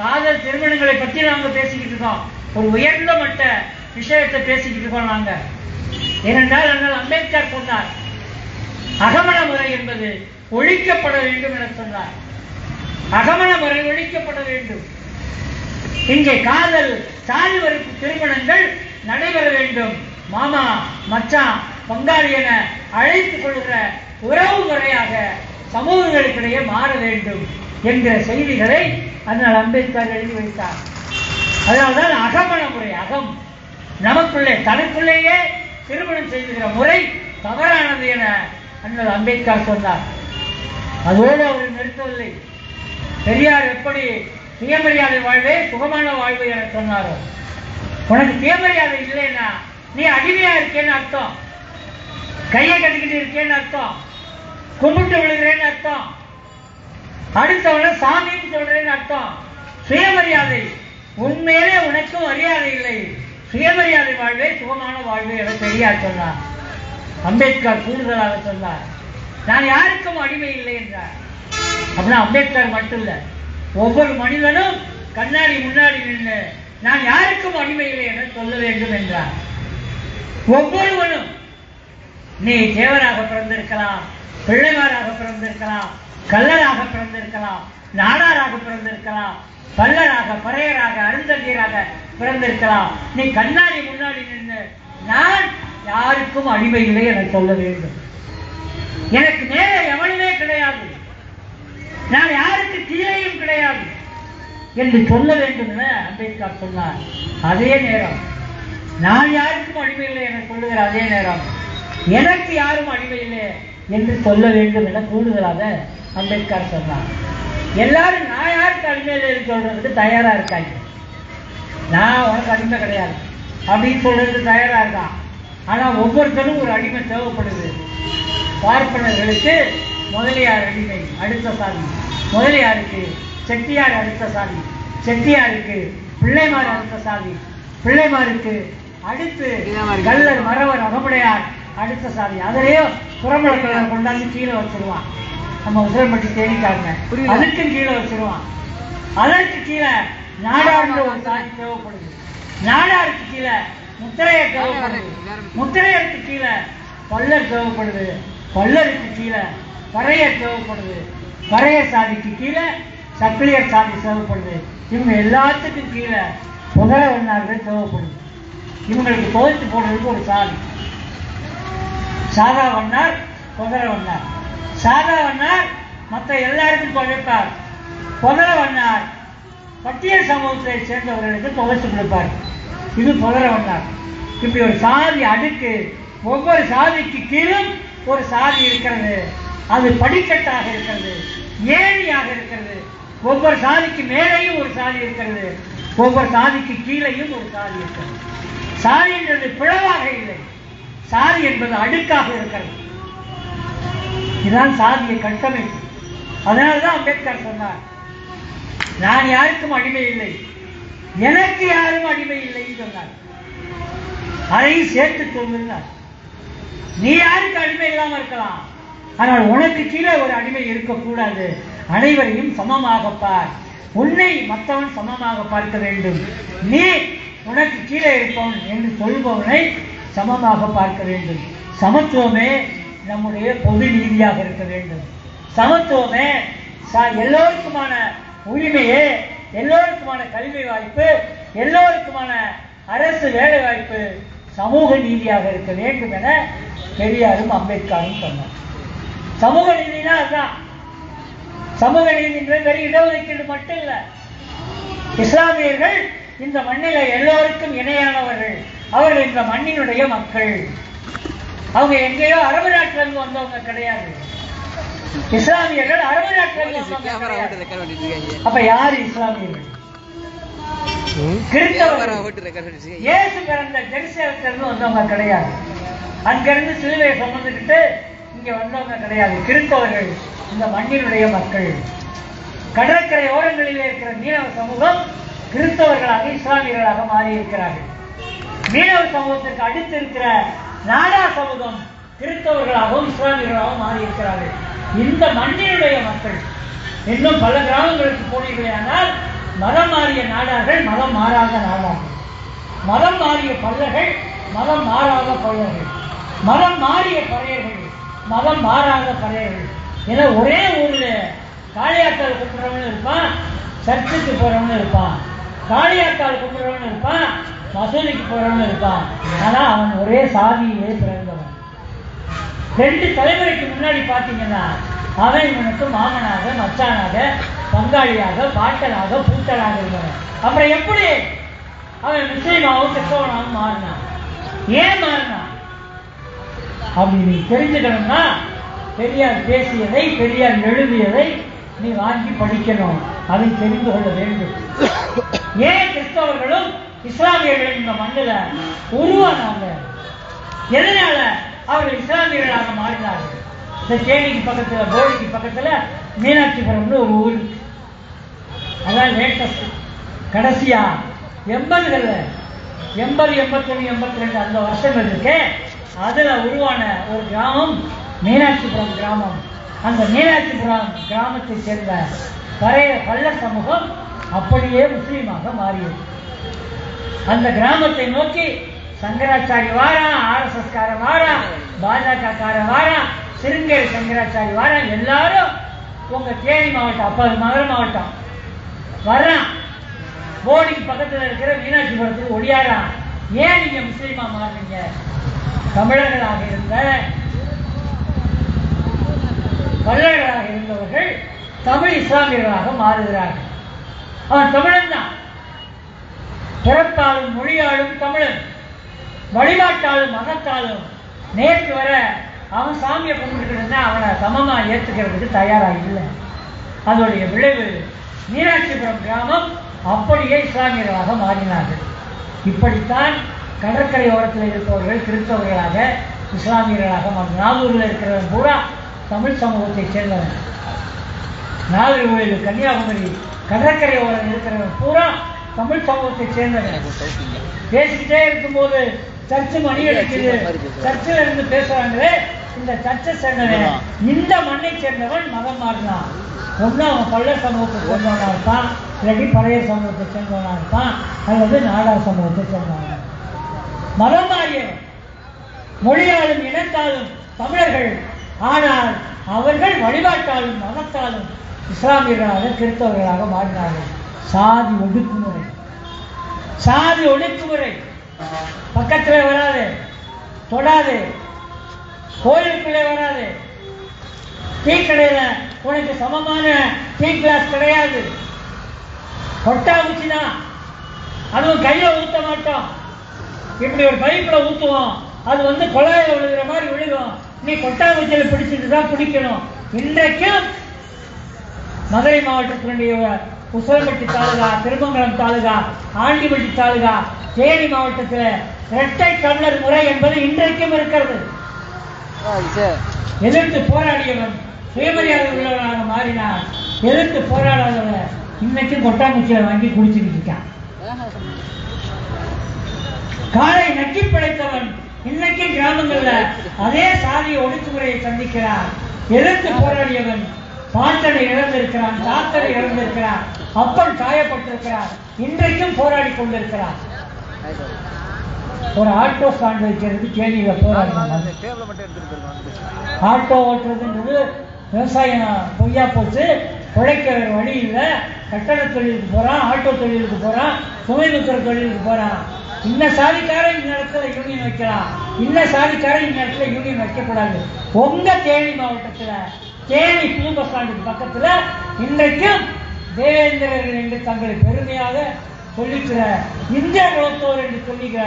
Speaker 3: காதல் திருமணங்களை பற்றி நாங்க பேசிக்கிட்டு இருக்கோம். ஒரு உயர்ந்த மட்ட விஷயத்தை பேசிக்கிட்டு இருக்கோம் நாங்க. ஏனென்றால் அண்ணல் அம்பேத்கர் சொன்னார், அகமண முறை என்பது ஒழிக்கப்பட வேண்டும் என சொன்னார். அகமண முறை ஒழிக்கப்பட வேண்டும். இங்கே காதல் சாதி வரிப்பு திருமணங்கள் நடைபெற வேண்டும். மாமா மச்சான் பங்காளி என அழைத்துக் கொள்கிற உறவு முறையாக சமூகங்களுக்கிடையே மாற வேண்டும் என்கிற செய்திகளை அண்ணல் அம்பேத்கர் எழுதி வைத்தார். அதனால்தான் அகமண முறை, அகம் நமக்குள்ளே தனக்குள்ளேயே திருமணம் செய்துகிற முறை தவறானது என அண்ணல் அம்பேத்கர் சொன்னார். அதோடு அவர் நிறுத்தவில்லை. பெரியார் எப்படி சுயமரியாதை வாழ்வே சுகமான வாழ்வு என சொன்னாரோ, உனக்கு சுயமரியாதை இல்லைன்னா நீ அடிமையா இருக்கேன்னு அர்த்தம், கையை கட்டிக்கிட்டு இருக்கேன்னு அர்த்தம், கும்பிட்டு விழுகிறேன்னு அர்த்தம், அடுத்தவன சாமின்னு சொல்றேன்னு அர்த்தம். சுயமரியாதை உண்மையிலே உனக்கும் மரியாதை இல்லை, சுயமரியாதை வாழ்வே சுகமான வாழ்வு என பெரியார் சொன்னார். அம்பேத்கர் கூடுதலாக சொன்னார், நான் யாருக்கும் அடிமை இல்லை என்றார். அப்படின்னா அம்பேத்கர் மட்டும் இல்ல, ஒவ்வொரு மனிதனும் கண்ணாடி முன்னாடி நின்று நான் யாருக்கும் அடிமை இல்லை என சொல்ல வேண்டும் என்றார். ஒவ்வொருவனும் நீ தேவராக பிறந்திருக்கலாம், பிள்ளைமாராக பிறந்திருக்கலாம், கல்லராக பிறந்திருக்கலாம், நாடாராக பிறந்திருக்கலாம், பல்லராக பறையராக அருந்ததியராக பிறந்திருக்கலாம். நீ கண்ணாடி முன்னாடி நின்று நான் யாருக்கும் அடிமை இல்லை என சொல்ல வேண்டும். எனக்கு மேல எவனுமே கிடையாது, நான் யாருக்கு கீழேயும் கிடையாது என்று சொல்ல வேண்டும் என அம்பேத்கர் சொன்னார். அதே நேரம் நான் யாருக்கும் அடிமை இல்லை என சொல்லுகிற அதே நேரம் எனக்கு யாரும் அடிமை இல்லை என்று சொல்ல வேண்டும் என கூடுதலாக அம்பேத்கர் சொன்னார். எல்லாரும் நான் யாருக்கு அடிமை இல்லை சொல்றதுக்கு தயாரா இருக்காங்க. நான் உனக்கு அடிமை கிடையாது அப்படின்னு சொல்றதுக்கு தயாரா இருக்கான். ஆனா ஒவ்வொருத்தரும் ஒரு அடிமை தேவைப்படுது. பார்ப்பனர்களுக்கு முதலியார் அடிமை அடுத்த சாதி, முதலியாருக்கு செட்டியார் அடுத்த சாதி, செட்டியாருக்கு பிள்ளைமார் அடுத்த சாதி, பிள்ளைமாருக்கு அடுத்து கல்லர் மறவர் அகமுடையார் அடுத்த சாதி. அதிலேயோ புறமளக்கலர் கொண்டாந்து கீழே வச்சிருவான். நம்ம உசிலம்பட்டி தேடிக்காங்க, அதுக்கும் கீழே வச்சிருவான். அதற்கு கீழே நாடார்ன்ற ஒரு சாதி தேவைப்படுது. நாடாருக்கு கீழே முத்திரையர் தேவைப்படுது. முத்திரையருக்கு கீழே பல்லர் தேவைப்படுது. பல்லருக்கு கீழே பறையர் தேவைப்படுது. பறையர் சாதிக்கு கீழே சக்கிலியர் சாதி தேவைப்படுது. இவங்க எல்லாத்துக்கும் கீழே புதர வண்ணார்கள் தேவைப்படுது. இவங்களுக்கு தோய்த்து போடுறதுக்கு ஒரு சாதி, சாதா வண்ணார், புதர வண்ணார். சாதா வண்ணார் மற்ற எல்லாருக்கும் பழைப்பார். புதர வண்ணார் பட்டியல் சமூகத்தை சேர்ந்தவர்களுக்கு துவைச்சு கொடுப்பார். இது தொடர வந்தார். இப்படி ஒரு சாதி அடுக்கு, ஒவ்வொரு சாதிக்கு கீழும் ஒரு சாதி இருக்கிறது. அது படிக்கட்டாக இருக்கிறது, ஏணியாக இருக்கிறது. ஒவ்வொரு சாதிக்கு மேலேயும் ஒரு சாதி இருக்கிறது, ஒவ்வொரு சாதிக்கு கீழேயும் ஒரு சாதி இருக்கிறது. சாதி என்பது பிளவாக இல்லை, சாதி என்பது அடுக்காக இருக்கிறது. இதுதான் சாதிய கட்டமைப்பு. அதனால்தான் அம்பேத்கர் சொன்னார், நான் யாருக்கும் அடிமை இல்லை, எனக்கு யாரும் அடிமை இல்லைன்னு சொன்னார். அதையும் சேர்த்து சொல்லுங்கள். நீ யாருக்கு அடிமை இல்லாம இருக்கலாம், ஆனால் உனக்கு கீழே ஒரு அடிமை இருக்கக்கூடாது. அனைவரையும் சமமாக பார். உன்னை மற்றவன் சமமாக பார்க்க வேண்டும். நீ உனக்கு கீழே இருப்பவன் என்று சொல்பவனை சமமாக பார்க்க வேண்டும். சமத்துவமே நம்முடைய பொது நீதியாக இருக்க வேண்டும். சமத்துவமே எல்லோருக்குமான உரிமையே, எல்லோருக்குமான கல்வி வாய்ப்பு, எல்லோருக்குமான அரசு வேலை வாய்ப்பு சமூக நீதியாக இருக்க வேண்டும் என பெரியாரும் அம்பேத்கரும் சொன்னார். சமூக நீதினா அதுதான். சமூக நீதி வெறும் இடஒதுக்கீடு மட்டும் இல்ல. இஸ்லாமியர்கள் இந்த மண்ணில எல்லோருக்கும் இணையானவர்கள். அவர்கள் இந்த மண்ணினுடைய மக்கள். அவங்க எங்கேயோ அரபு நாட்டில இருந்து வந்தவங்க கிடையாது. இஸ்லாமியர்கள் அரபு நாட்டில இருந்து வந்தவங்க. அப்ப யாரு இஸ்லாமியர்கள்? இயேசு பிறந்த ஜெருசலேமிலிருந்து வந்தவங்க கிடையாது. அங்கிருந்து சிலுவையை சுமந்துக்கிட்டு இங்க வந்தவங்க கிடையாது. கிறிஸ்தவர்கள் இந்த மண்ணினுடைய மக்கள். கடற்கரை ஓரங்களில் இருக்கிற மீனவ சமூகம் கிறிஸ்தவர்களாக இஸ்லாமியர்களாக மாறி இருக்கிறார்கள். மீனவ சமூகத்திற்கு அடுத்து இருக்கிற நாடா சமூகம் கிறிஸ்தவர்களாகவும் இஸ்லாமியர்களாகவும் மாறி இருக்கிறார்கள். இந்த மண்ணினுடைய மக்கள். இன்னும் பல கிராமங்களுக்கு போனீர்களானால் மதம் மாறிய நாடார்கள், மதம் மாறாத நாடார்கள். மதம் மாறிய பல்லர்கள், மதம் மாறாத பல்லர்கள். மதம் மாறிய பறையர்கள், மதம் மாறாத பறையர்கள் என ஒரே ஊர்ல காளியாத்தாள் கும்பிடுறவனு இருப்பான், சர்ச்சுக்கு போறவனு இருப்பான். காளியாத்தாள் கும்பிடுறவனு இருப்பான், மசூதிக்கு போறவனு இருப்பான். ஆனா அவன் ஒரே சாதியிலே பிறந்தவன். 2 தலைமுறைக்கு முன்னாடி பாத்தீங்கன்னா அவன் இவனுக்கு மாமனாக, மச்சானாக, பங்காளியாக, பாட்டனாக, பூட்டனாக இருந்தவன். அப்புறம் எப்படி அவன் முஸ்லீமாவும் கிறிஸ்தவனாகவும் மாறினான்? ஏன் மாறினான் அப்படி நீ தெரிஞ்சுக்கணும்னா பெரியார் பேசியதை, பெரியார் எழுதியதை நீ வாங்கி படிக்கணும். அதை தெரிந்து கொள்ள வேண்டும். ஏன் கிறிஸ்தவர்களும் இஸ்லாமியர்களும் இந்த மண்ணில் உருவானாங்க? எதனால அவர்கள் இஸ்லாமியர்களாக மாறினார்கள்? இந்த தேனிக்கு பக்கத்துல, போடிக்கு பக்கத்துல மீனாட்சிபுரம்னு ஒரு ஊர். அதான் லேட்டஸ்ட். கடைசியா 80களில் 80, 81, 82 அந்த வருஷங்கள் இருக்கு. அதுல உருவான ஒரு கிராமம் மீனாட்சிபுரம் கிராமம். அந்த மீனாட்சிபுரம் கிராமத்தை சேர்ந்த பழைய பல்லர் சமூகம் அப்படியே முஸ்லீமாக மாறியது. அந்த கிராமத்தை நோக்கி சங்கராச்சாரி வாரா, RSS காரன் வாரா, பாஜக காரன் வாரா, சிருங்கேரி சங்கராச்சாரி வாரா, எல்லாரும் உங்க தேனி மாவட்டம், அப்ப மதுரை மாவட்டம் வர்றான். போடிக்கு பக்கத்துல இருக்கிற மீனாட்சிபுரத்துக்கு ஒடியாரான். ஏன் நீங்க முஸ்லீமா மாறுறீங்க? தமிழர்களாக இருந்த பல்லர்களாக இருந்தவர்கள் தமிழ் இஸ்லாமியர்களாக மாறுகிறார்கள். அவன் தமிழன் தான். பிறப்பாலும் மொழியாலும் தமிழன், வழிபாட்டாலும் மதத்தாலும். நேற்று வர அவன் சாமியை கும்பிட்டுக்கிட்டு அவனை சமமா ஏற்றுக்கிறதுக்கு தயாராக இல்லை. அதோடைய விளைவு மீனாட்சிபுரம் கிராமம் அப்படியே இஸ்லாமியர்களாக மாறினார்கள். இப்படித்தான் கடற்கரை ஓரத்தில் இருப்பவர்கள் கிறிஸ்தவர்களாக, இஸ்லாமியர்களாக மாறினார். நாகூரில் இருக்கிறவன் பூரா தமிழ் சமூகத்தை சேர்ந்தவன். நாகர்கோவில், கன்னியாகுமரி கடற்கரை ஓரம் இருக்கிறவன் பூரா தமிழ் சமூகத்தை சேர்ந்தவன். பேசிக்கிட்டே இருக்கும்போது சர்ச்சு மணி அடிக்குது, சர்ச்சில் இருந்து பேசுறாங்களே, இந்த சர்ச்சை சேர்ந்தவன், இந்த மண்ணை சேர்ந்தவன் மதம் மாறினான். ஒன்று அவன் பல்லர் சமூகத்தை சேர்ந்தவனா இருப்பான், இல்லாட்டி பழைய சமூகத்தை சேர்ந்தவனா இருப்பான், அல்லது நாடார் சமூகத்தை சேர்ந்தவன். மதம் மாறியவன், மொழியாலும் இனத்தாலும் தமிழர்கள். ஆனால் அவர்கள் வழிபாட்டாலும் மதத்தாலும் இஸ்லாமியர்களாக கிறிஸ்தவர்களாக மாறினார்கள். சாதி ஒடுக்குமுறை, சாதி ஒடுக்குமுறை. பக்கத்தில் வராது, தொடாது, கோயிலுக்குள்ளே வராது. டீ கடையில் உனக்கு சமமான டீ கிளாஸ் கிடையாது. கொட்டாங்குச்சி தான், அதுவும் கையில ஊத்த மாட்டோம். இப்படி ஒரு பைப்பில் ஊற்றுவோம், அது வந்து குழாயில விழுகிற மாதிரி விழுகும். நீ கொட்டாங்குச்சியில பிடிச்சிட்டு தான் பிடிக்கணும். இன்றைக்கும் மதுரை மாவட்டத்தினுடைய உசிலம்பட்டி தாலுகா, திருமங்கலம் தாலுகா, ஆண்டிப்பட்டி தாலுகா, தேனி மாவட்டத்தில் இரட்டை டம்ளர் முறை என்பது இன்றைக்கும் இருக்கிறது. எதிர்த்து போராடியவன் சுயமரியாதை உள்ளவனாக மாறினான். எதிர்த்து போராடாதவன் இன்னைக்கும் கொட்டாங்குச்சியில வாங்கி குடிச்சுக்கிட்டு இருக்கான். காலை நக்கி படைத்தவன் இன்னைக்கு கிராமங்கள்ல அதே சாதிய ஒடுக்குமுறையை சந்திக்கிறான். எதிர்த்து போராடியவன் பாட்டனை இழந்திருக்கிறான், தாத்தனை இழந்திருக்கிறான், அப்பன் காயப்பட்டிருக்கிறான், இன்றைக்கும் போராடி கொண்டிருக்கிறான். ஒரு ஆட்டோ ஸ்டாண்ட் வைக்கிறது கேணியில போராடினாங்க. ஆட்டோ ஓட்டுறதுன்றது விவசாயம் பொய்யா போச்சு, உழைக்க வழி இல்லை. கட்டட தொழிலுக்கு போறான், ஆட்டோ தொழிலுக்கு போறான், சுமை தூக்குற தொழிலுக்கு போறான். இந்த சாதிக்காரன் இந்த இடத்துல யூனியன் வைக்கலாம், இந்த சாதிக்காரன் இந்த இடத்துல யூனியன் வைக்கக்கூடாது. உங்க தேனி மாவட்டத்துல தேனி புது பஸ் ஸ்டாண்டுக்கு பக்கத்துல இன்றைக்கும் தேவேந்திரர்கள் என்று தங்களை பெருமையாக சொல்லிக்கிற இந்திய குலத்தோர் என்று சொல்லிக்கிற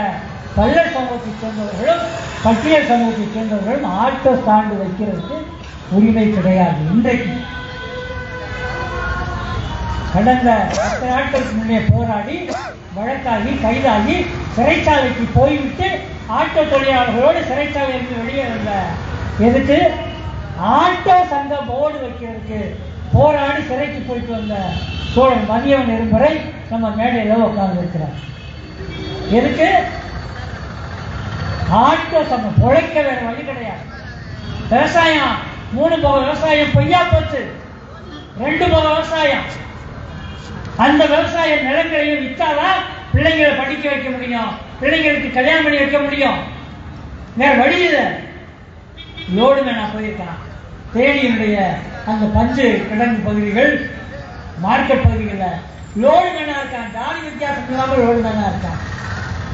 Speaker 3: பல்லர் சமூகத்தை சேர்ந்தவர்களும் பட்டியல் சமூகத்தை சேர்ந்தவர்களும் ஆட்டோ ஸ்டாண்டு வைக்கிறதுக்கு உரிமை கிடையாது. இன்றைக்கு கடந்த 10 நாட்களுக்கு முன்னே போராடி வழக்காகி கைதாகி சிறைச்சாலைக்கு போய்விட்டு ஆட்டோ தொழிலாளர்களோடு சிறைச்சாலைக்கு வெளியே வந்த எதுக்கு ஆட்டோ சங்க போர்டு வைக்கிறதுக்கு போராடி சிறைக்கு போயிட்டு வந்த சோழன் மதியவன் இருமுறை நம்ம மேடையில உட்கார்ந்து இருக்கிறார். எதுக்கு? ஆட்டோ சங்கம் பொழைக்க வேற வழி கிடையாது. விவசாயம் 3 போக விவசாயம் பொய்யா போச்சு, 2 போக விவசாயம். அந்த விவசாய நிலங்களையும் வித்தாதான் பிள்ளைங்களை படிக்க வைக்க முடியும், பிள்ளைங்களுக்கு கல்யாணம் பண்ணி வைக்க முடியும். வேற வழி இல்லை. லோடு மேனா போயிருக்கான். தேனியினுடைய அந்த பஞ்சு கிடங்கு பகுதிகள், மார்க்கெட் பகுதிகளில் லோடு மேனா இருக்கான். ஜாதி வித்தியாசம் இல்லாமல் லோடு மேனா இருக்கான்.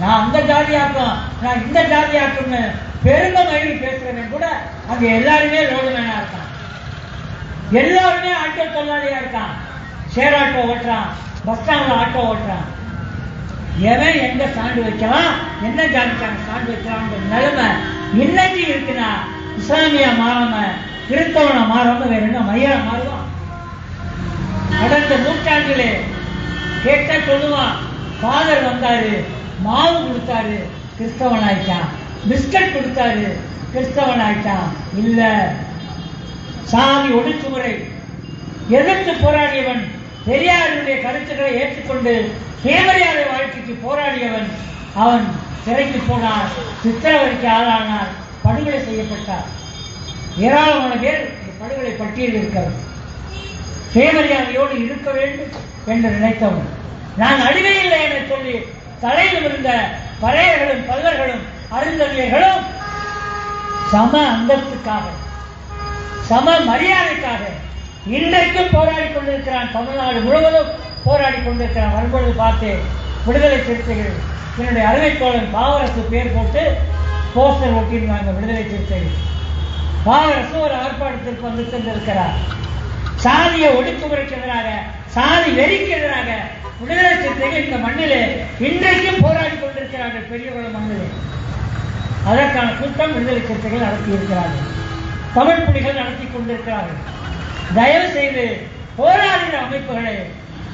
Speaker 3: நான் அந்த ஜாதியாக்கும், நான் இந்த ஜாதியாக்கும்னு பெருமை மகிழ்ச்சி பேசுறவன் கூட அங்க எல்லாருமே லோடு மேனா இருக்கான். எல்லாருமே ஆட்டோ தொழிலாளியா இருக்கான். ஷேர் ஆட்டோ ஓட்டுறான், பஸ் ஸ்டாண்ட்ல ஆட்டோ ஓட்டுறான். எவன் எங்க ஸ்டாண்டு வைக்கலாம், என்ன ஜாதிக்கான ஸ்டாண்டு வைக்கலாம்ன்ற நிலைமை இன்னைக்கு இருக்குன்னா இஸ்லாமிய மாறாம கிறிஸ்தவனை மாறாம வேற என்ன மையா மாறுவான்? கடந்த நூற்றாண்டிலே கேட்ட சொல்லுவான், ஃபாதர் வந்தாரு, மாவு கொடுத்தாரு, கிறிஸ்தவன் ஆயிட்டான். பிஸ்கட் கொடுத்தாரு, கிறிஸ்தவன் ஆயிட்டான். இல்ல, சாதி ஒடுக்குமுறை எதிர்த்து போராடியவன், பெரியாருடைய கருத்துக்களை ஏற்றுக்கொண்டு சுயமரியாதை வாழ்க்கைக்கு போராடியவன், அவன் சிறைக்கு போனார், சித்திரவதைக்கு ஆளானார், படுகொலை செய்யப்பட்டார். ஏராளமான பேர் படுகொலை பட்டியலில் இருக்கிறது. சுயமரியாதையோடு இருக்க வேண்டும் என்று நினைத்தவன். நான் அடிமையில்லை என சொல்லி தலையில் இருந்த பறையர்களும் பல்லர்களும் அருந்ததியர்களும் சம அந்தஸ்துக்காக, சம மரியாதைக்காக இன்றைக்கும் போராடி கொண்டிருக்கிறான். தமிழ்நாடு முழுவதும் போராடி கொண்டிருக்கிறான். வரும்பொழுது பார்த்து விடுதலை சிறுத்தைகள் என்னுடைய அருமை தோழன் பாவரசு பேர் போட்டு போஸ்டர் ஒட்டியிருந்தாங்க. விடுதலை சிறுத்தைகள் பாவரசு ஒரு ஆர்ப்பாட்டத்திற்கு வந்து சென்றிருக்கிறார். சாதிய ஒடுக்குமுறைக்கு எதிராக, சாதி வெறிக்கு எதிராக விடுதலை சிறுத்தைகள் இந்த மண்ணிலே இன்றைக்கும் போராடி கொண்டிருக்கிறார்கள். பெரியகுளம் மண்ணிலே அதற்கான கூட்டம் விடுதலை சிறுத்தைகள் நடத்தி இருக்கிறார்கள். தமிழ் புலிகள் நடத்தி கொண்டிருக்கிறார்கள். தயவு செய்து போராடுகிற அமைப்புகளை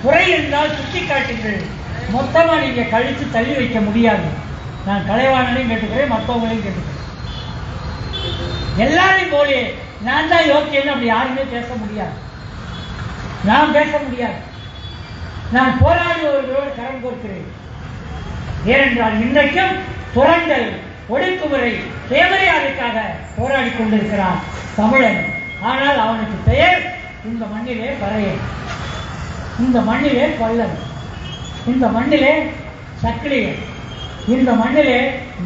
Speaker 3: குறை இருந்தால் சுட்டிக்காட்டுங்கள். மொத்தமா நீங்க கழித்து தள்ளி வைக்க முடியாது. நான் கலைவாணனையும் கேட்டுக்கிறேன், மற்றவங்களையும் கேட்டுக்கிறேன். எல்லாரையும் போலே நான் தான் யோக்கியன்னு அப்படி யாருமே பேச முடியாது. நான் பேச முடியாது. நான் போராடுபவர்களோடு கரம் கோர்க்கிறேன். ஏனென்றால் இன்றைக்கும் புறங்கள் ஒடுக்குமுறை சுயமரியாதைக்காக போராடி கொண்டிருக்கிறான் தமிழன். ஆனால் அவனுக்கு பெயர் இந்த மண்ணிலே பறையன், இந்த மண்ணிலே பல்லன், இந்த மண்ணிலே சக்கிலியன், இந்த மண்ணிலே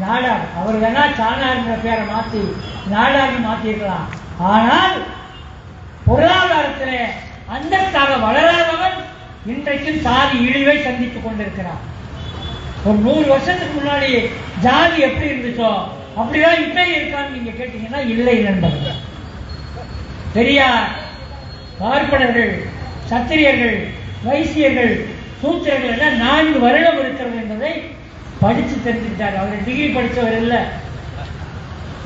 Speaker 3: நாடார். அவர் வேணா சாணார்ன்ற பேரை மாற்றி நாடார்னு மாற்றிருக்கலாம். ஆனால் பொருளாதாரத்திலே அந்தஸ்தாக வளராதவன் இன்றைக்கும் சாதி இழிவை சந்தித்துக் கொண்டிருக்கிறான். ஒரு 100 வருஷத்துக்கு முன்னாடி ஜாதி எப்படி இருந்துச்சோ அப்படிதான் இப்ப இருக்கான்னு நீங்க கேட்டீங்கன்னா இல்லை நண்பர்கள். பெரியார் பார்ப்பனர்கள், சத்திரியர்கள், வைசியர்கள், சூத்திரங்கள் எல்லாம் 4 வருடம் இருக்கிறது என்பதை படிச்சு தெரிஞ்சுக்கிட்டார். அவர் டிகிரி படித்தவர் இல்லை.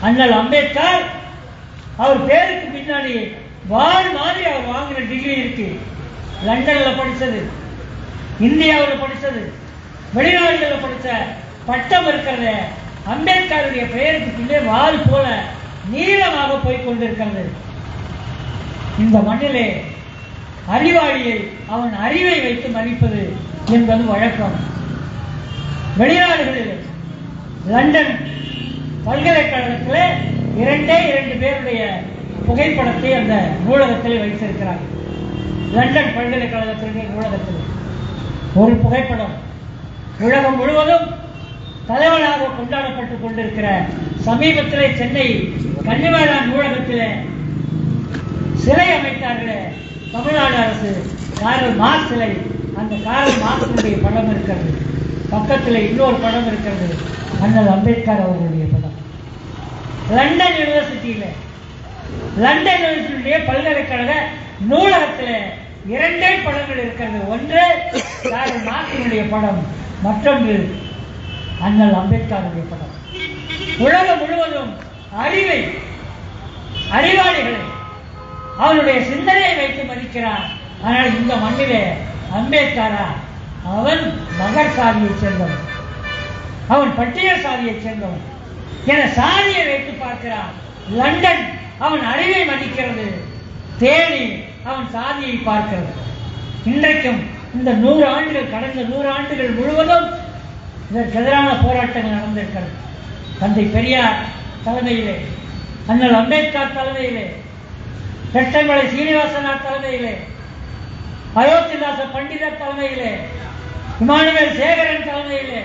Speaker 3: அண்ணல் அம்பேத்கர் அவர் பேருக்கு பின்னாடி வால் மாதிரி அவர் வாங்கின டிகிரி இருக்கு. லண்டன்ல படிச்சது, இந்தியாவில் படிச்சது, வெளிநாடுகளில் படித்த பட்டம் இருக்கிறத அம்பேத்கருடைய பெயருக்கு பின்னே வால் போல நீளமாக போய் கொண்டிருக்கிறது. இந்த மண்ணிலே அறிவாளியை அவன் அறிவை வைத்து மதிப்பது என்பது வழக்கம். வெளிநாடுகளில் லண்டன் பல்கலைக்கழகத்தில் 2 பேருடைய புகைப்படத்தை அந்த நூலகத்தில் வைத்திருக்கிறார். லண்டன் பல்கலைக்கழகத்தினுடைய நூலகத்தில் ஒரு புகைப்படம் உலகம் முழுவதும் தலைவனாக கொண்டாடப்பட்டுக் கொண்டிருக்கிற சமீபத்திலே சென்னை கன்னிமாரான் நூலகத்திலே சிலை அமைத்தார்களே தமிழ்நாடு அரசு, காரல் மார்க்ஸ் சிலை. அந்த காரல் மார்க்ஸுடைய படம் இருக்கிறது. பக்கத்தில் இன்னொரு படம் இருக்கிறது, அண்ணல் அம்பேத்கர் அவர்களுடைய படம். லண்டன் யூனிவர்சிட்டியில லண்டன் யூனிவர்சிட்டியுடைய பல்கலைக்கழக நூலகத்தில் 2 படங்கள் இருக்கிறது. ஒன்று காரல் மார்க்ஸினுடைய படம், மற்றொன்று அண்ணல் அம்பேத்கருடைய படம். உலகம் முழுவதும் அறிவாளிகளை அவனுடைய சிந்தனையை வைத்து மதிக்கிறான். ஆனால் இந்த மண்ணிலே அம்பேத்கரா, அவன் மகர் சாதியை சேர்ந்தவன், அவன் பட்டியல் சாதியை சேர்ந்தவன் என சாதியை வைத்து பார்க்கிறான். லண்டன் அவன் அறிவை மதிக்கிறது, தேனி அவன் சாதியை பார்க்கிறது. இன்றைக்கும் இந்த 100 ஆண்டுகள், கடந்த 100 ஆண்டுகள் முழுவதும் இதற்கு எதிரான போராட்டங்கள் நடந்திருக்கிறது. தந்தை பெரியார் தலைமையிலே, அண்ணல் அம்பேத்கர் தலைமையிலே, ரெட்டமலை சீனிவாசனார் தலைமையிலே, அயோத்திதாச பண்டிதர் தலைமையிலே, இமானுவேல் சேகரன் தலைமையிலே,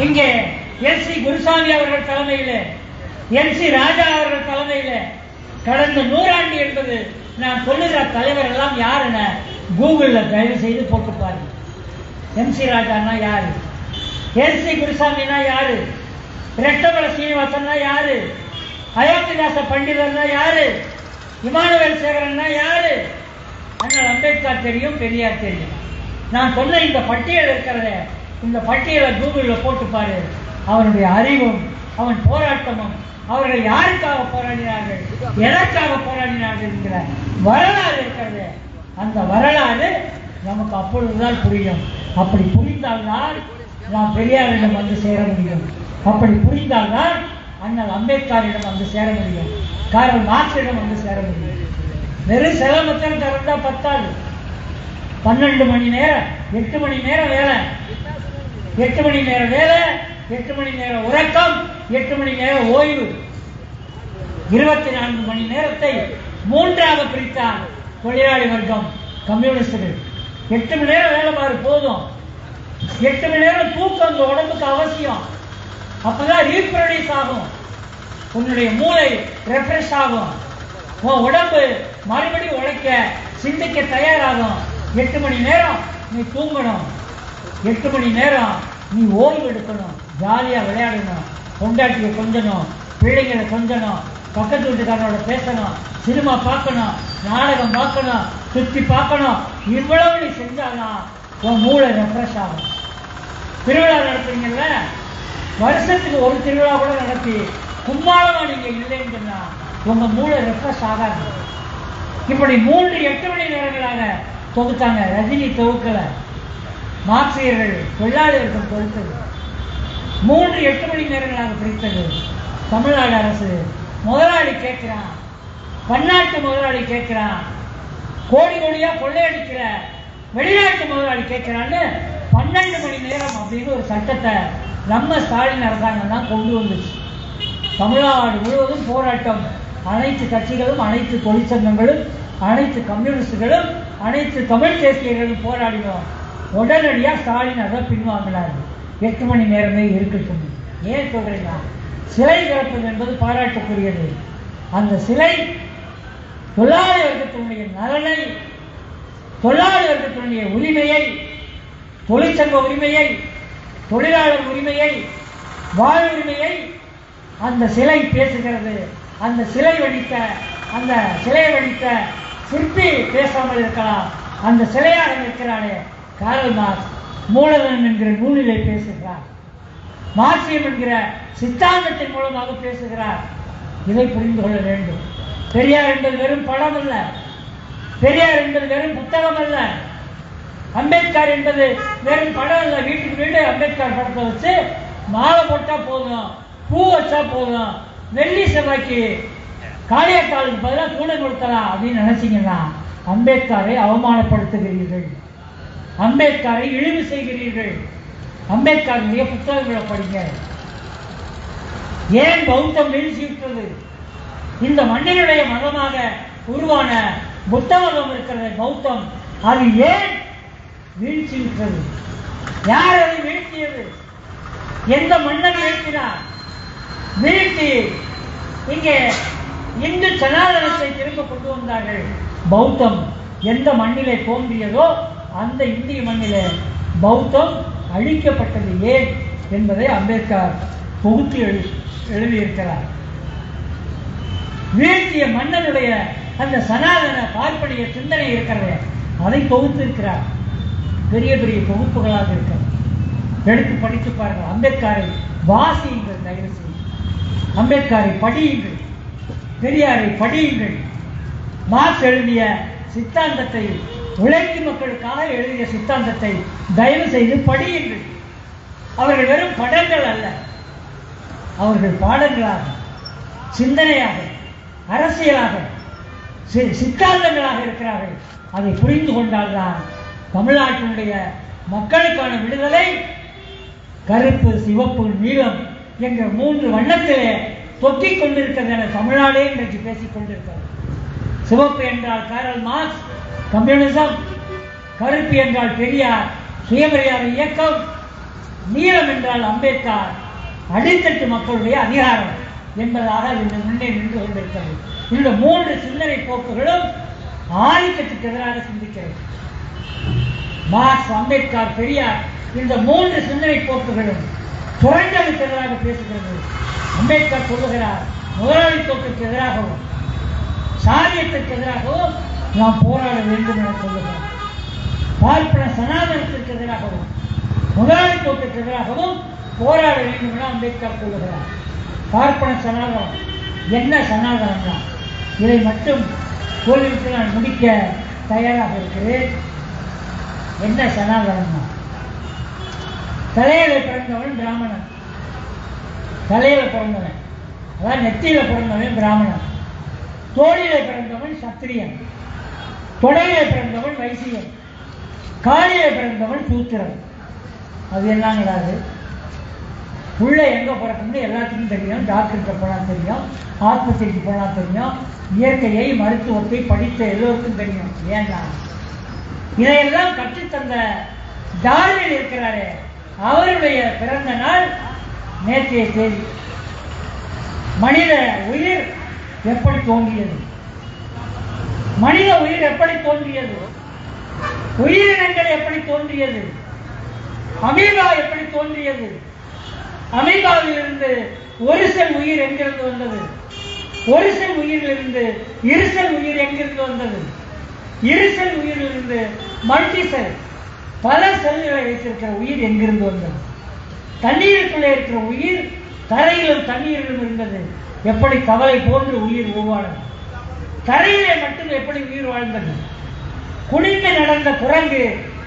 Speaker 3: இங்கே என்.சி. குருசாமி அவர்கள் தலைமையிலே, என்.சி. ராஜா அவர்கள் தலைமையிலே கடந்த 100 ஆண்டு என்பது நான் சொல்லுகிற தலைவர் எல்லாம் யார் என கூகுள்ல தயவு செய்து போட்டு பாருங்க. எம்.சி. ராஜான்னா யாரு, என்.சி. குருசாமினா யாரு, ரெட்டமலை சீனிவாசன்னா யாரு, அயோத்திதாச பண்டிதர்னா யாரு, இமானுவேல் சேகரன்னா யாரு? அண்ணல் அம்பேத்கர் தெரியும், பெரியார் தெரியும். நான் சொன்ன இந்த பட்டியல் இருக்கிறத, இந்த பட்டியலை கூகுளில் போட்டு பாரு. அவனுடைய அறிவும் அவன் போராட்டமும், அவர்கள் யாருக்காக போராடினார்கள், எதற்காக போராடினார்கள் என்கிற வரலாறு இருக்கிறது. அந்த வரலாறு நமக்கு அப்பொழுதுதான் புரியும். அப்படி புரிந்தால்தான் நாம் பெரியாரிடம் வந்து சேர முடியும். அப்படி புரிந்தால்தான் அண்ணல் அம்பேத்கரிடம் வந்து சேர முடியும், காரல் மார்க்சிடம் வந்து சேர முடியும். வெறும் சிலம்பத்தில் திறந்தா பத்தாது. 12 மணி நேரம், 8 மணி நேரம் வேலை, 8 மணி நேரம் வேலை, 8 மணி நேரம் உறக்கம், 8 மணி நேரம் ஓய்வு, 24 மணி நேரத்தை 3ஆக பிரித்தார் தொழிலாளி வர்க்கம், கம்யூனிஸ்டுகள். 8 மணி நேரம் வேலை பாரு போதும். 8 மணி நேரம் தூக்கம் அந்த உடம்புக்கு அவசியம். அப்பதான் ரீப்ரொடியூஸ் ஆகும், உன்னுடைய மூளை ரெஃப்ரெஷ் ஆகும், உன் உடம்பு மறுபடியும் உழைக்க சிந்திக்க தயாராகும். 8 மணி நேரம் நீ தூங்கணும், 8 மணி நேரம் நீ ஓய்வு எடுக்கணும், ஜாலியா விளையாடணும், பொண்டாட்டியை கொஞ்சணும், பிள்ளைங்களை கொஞ்சணும், பக்கத்து வீட்டுக்காரனோட பேசணும், சினிமா பார்க்கணும், நாடகம் பார்க்கணும், சுற்றி பார்க்கணும். இவ்வளவு நீ செஞ்சாதான் உன் மூளை ரெஃப்ரெஷ் ஆகும். திருவிழா நடத்துறீங்கல்ல, வருஷத்துக்கு ஒரு திருவிழா கூட நடத்தி கும்மாளமா நீங்க இல்லைன்னு சொன்னா உங்க மூளை ரெஃப்ரெஷ் ஆகாது. இப்படி 3 8 மணி நேரங்களாக தொகுத்தாங்க. ரஜினி தொகுக்கல, மார்க்சியர்கள் தொழிலாளர்கள் தொகுத்தது. 3 8 மணி நேரங்களாக பிரித்தது தமிழ்நாடு அரசு. முதலாளி கேட்கிறான், பன்னாட்டு முதலாளி கேட்கிறான், கோடி கோடியா கொள்ளையடிக்கிற வெளிநாட்டு முதலாளி கேட்கிறான்னு 12 மணி நேரம் அப்படின்னு ஒரு சட்டத்தை நம்ம ஸ்டாலின் அரசாங்கம் தான் கொண்டு வந்துச்சு. தமிழ்நாடு முழுவதும் போராட்டம். அனைத்து கட்சிகளும், அனைத்து தொழிற்சங்கங்களும், அனைத்து கம்யூனிஸ்டுகளும், அனைத்து தமிழ் தேசியர்களும் போராடினோம். உடனடியாக ஸ்டாலின் அதை பின்வாங்கினார். 8 மணி நேரமே இருக்கட்டும். ஏன் சொல்றீங்க? சிலை திறப்பது என்பது பாராட்டுக்குரியது. அந்த சிலை தொழிலாளி வர்க்கத்தினுடைய நலனை, தொழிலாளி வர்க்கத்தினுடைய உரிமையை, தொழிற்சங்க உரிமையை, தொழிலாளர் உரிமையை, வாழ்வுரிமையை அந்த சிலை பேசுகிறது. அந்த சிலையை வடித்த சிற்பி பேசாமல் இருக்கலாம். அந்த சிலையாக இருக்கிறானே காரல் மார்க்ஸ் மூலதனம் என்கிற நூலிலே பேசுகிறார். மார்க்சியம் என்கிற சித்தாந்தத்தின் மூலமாக பேசுகிறார். இதை புரிந்து கொள்ள வேண்டும். பெரியார் என்பது வெறும் படம் அல்ல, பெரியார் என்பது வெறும் புத்தகம் அல்ல, அம்பேத்கர் என்பது வெறும் படம் அல்ல. வீட்டுக்கு வீடு அம்பேத்கர் படத்தை வச்சு மாலை போட்டா போதும், பூ வச்சா போதும், வெள்ளி செவ்வாய்க்கு காளியக்காலுக்கு பதிலாக கூட கொடுக்கலாம் அப்படின்னு நினைச்சீங்கன்னா அம்பேத்கரை அவமானப்படுத்துகிறீர்கள், அம்பேத்கரை இழிவு செய்கிறீர்கள். அம்பேத்கருடைய புத்தகங்களை படிங்க. ஏன் பௌத்தம் வீழ்ச்சியுற்றது? இந்த மண்ணினுடைய மதமாக உருவான புத்த மதம் இருக்கிறது, பௌத்தம், அது ஏன் வீழ்ச்சியுற்றது? யார் அதை வீழ்த்தியது? எந்த மன்னன் வீழ்த்தினார்? வீழ்த்தி இங்கே இந்து சனாதனத்தை திரும்ப கொண்டு வந்தார்கள். பௌத்தம் எந்த மண்ணிலே தோன்றியதோ அந்த இந்திய மண்ணிலே பௌத்தம் அழிக்கப்பட்டது ஏன் என்பதை அம்பேத்கர் தொகுத்து எழுதியிருக்கிறார். வீழ்த்திய மன்னனுடைய அந்த சனாதன பார்ப்பனிய சிந்தனை இருக்கிறது, அதை தொகுத்திருக்கிறார். பெரிய பெரிய தொகுப்புகளாக இருக்கிறது. எடுத்து படித்து பாருங்கள். அம்பேத்கரை வாசியுங்கள், தயவு செய்து அம்பேத்கரை படியுங்கள், பெரியாரை படியுங்கள். மார்க்ஸ் எழுதிய சித்தாந்தத்தை, உழைக்கும் மக்களுக்காக எழுதிய சித்தாந்தத்தை தயவு செய்து படியுங்கள். அவர்கள் வெறும் படங்கள் அல்ல, அவர்கள் பாடங்களாக, சிந்தனையாக, அரசியலாக, சித்தாந்தங்களாக இருக்கிறார்கள். அதை புரிந்து கொண்டால்தான் தமிழ்நாட்டினுடைய மக்களுக்கான விடுதலை கருப்பு, சிவப்பு, நீலம் என்ற 3 வண்ணத்திலே தொக்கிக் கொண்டிருக்கிறது என தமிழ்நாடே இன்றைக்கு பேசிக் கொண்டிருக்கிறது. சிவப்பு என்றால் காரல் மார்க்ஸ், கம்யூனிசம்; கருப்பு என்றால் பெரியார், சுயமரியாதை இயக்கம்; நீலம் என்றால் அம்பேத்கர், அடித்தட்டு மக்களுடைய அதிகாரம் என்பதாக இது முன்னே நின்று கொண்டிருக்கிறது. இந்த 3 சிந்தனை போக்குகளும் ஆதிக்கத்துக்கு எதிராக சிந்திக்கிறது. மார்க்ஸ், அம்பேத்கர், பெரியார் இந்த 3 சிந்தனை போக்குகளும் சுரண்டலுக்கு எதிராக பேசுகிறது. அம்பேத்கர் சொல்லுகிறார், முதலாளித்துவத்திற்கு எதிராகவும் சாதியத்திற்கு எதிராகவும் நாம் போராட வேண்டும் என சொல்லுகிறார். பார்ப்பன சனாதனத்திற்கு எதிராகவும் முதலாளித்துவத்திற்கு எதிராகவும் போராட வேண்டும் என அம்பேத்கர் சொல்லுகிறார். பார்ப்பன சனாதனம் என்ன? சனாதனம் தான். இதை மட்டும் சொல்லிவிட்டு நான் முடிக்க தயாராக இருக்கிறேன். என்ன சனாதனம்? தலையில பிறந்தவன் பிராமணன், தலையில பிறந்தவன், அதாவது நெத்தியில பிறந்தவன் பிராமணன், தோளில பிறந்தவன் சத்திரியன், தொடையில பிறந்தவன் வைசியன், காலில பிறந்தவன் சூத்திரன். அது எல்லாம் கிடையாது. உள்ள எங்க பிறக்கணும்னு எல்லாத்துக்கும் தெரியும். டாக்டருக்கு போனால் தெரியும், ஆஸ்பத்திரிக்கு போனால் தெரியும், இயற்கையை, மருத்துவத்தை படித்த எல்லோருக்கும் தெரியும். ஏன்னா இதையெல்லாம் கற்றுத்தந்த டார்வின் இருக்கிறாரே, அவருடைய பிறந்த நாள் நேற்றைய தேதி. மனித உயிர் எப்படி தோன்றியது? மனித உயிர் எப்படி தோன்றியது? உயிரினங்கள் எப்படி தோன்றியது? அமீபா எப்படி தோன்றியது? அமீபாவிலிருந்து ஒரு செல் உயிர் எங்கிருந்து வந்தது? ஒரு செல் உயிரிலிருந்து இருசெல் உயிர் எங்கிருந்து வந்தது? இருசெல் உயிரிலிருந்து மல்டி செல், பல செல்களை வைத்திருக்கிற உயிர் எங்கிருந்து வந்தது? தண்ணீருக்குள்ளே இருக்கிற உயிர் தரையிலும் தண்ணீரிலும் இருந்தது. எப்படி தவளை போன்று உயிர் உருவானது? தரையிலே மட்டும் எப்படி உயிர் வாழ்ந்தது? குனிந்து நடந்த குரங்கு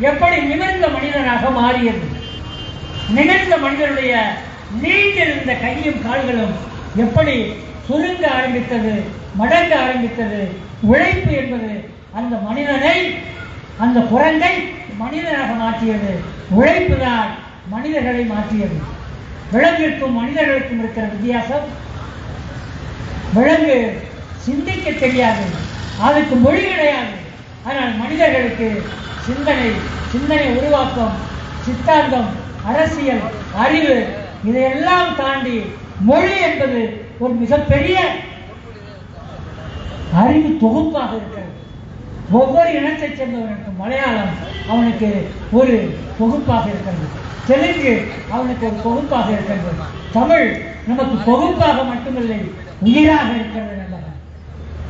Speaker 3: எப்படி நிமிர்ந்த மனிதனாக மாறியது? நிமிர்ந்த மனிதனுடைய நீண்டிருந்த கையும் கால்களும் எப்படி சுருங்க ஆரம்பித்தது, மடங்க ஆரம்பித்தது? உழைப்பு என்பது அந்த மனிதனை, அந்த குரங்கை மனிதனாக மாற்றியது. உழைப்பு தான் மனிதர்களை மாற்றியது. விலங்கிற்கும் மனிதர்களுக்கும் இருக்கிற வித்தியாசம், விலங்கு சிந்திக்க தெரியாது, அதுக்கு மொழி கிடையாது. ஆனால் மனிதர்களுக்கு சிந்தனை, சிந்தனை உருவாக்கம், சித்தாந்தம், அரசியல், அறிவு, இதையெல்லாம் தாண்டி மொழி என்பது ஒரு மிகப்பெரிய அறிவு தொகுப்பாக இருக்கிறது. ஒவ்வொரு இனத்தைச் சேர்ந்தவனுக்கு மலையாளம் அவனுக்கு ஒரு தொகுப்பாக இருக்கிறது, தெலுங்கு அவனுக்கு ஒரு தொகுப்பாக இருக்கிறது, தமிழ் நமக்கு தொகுப்பாக மட்டுமில்லை உயிராக இருக்கிறது.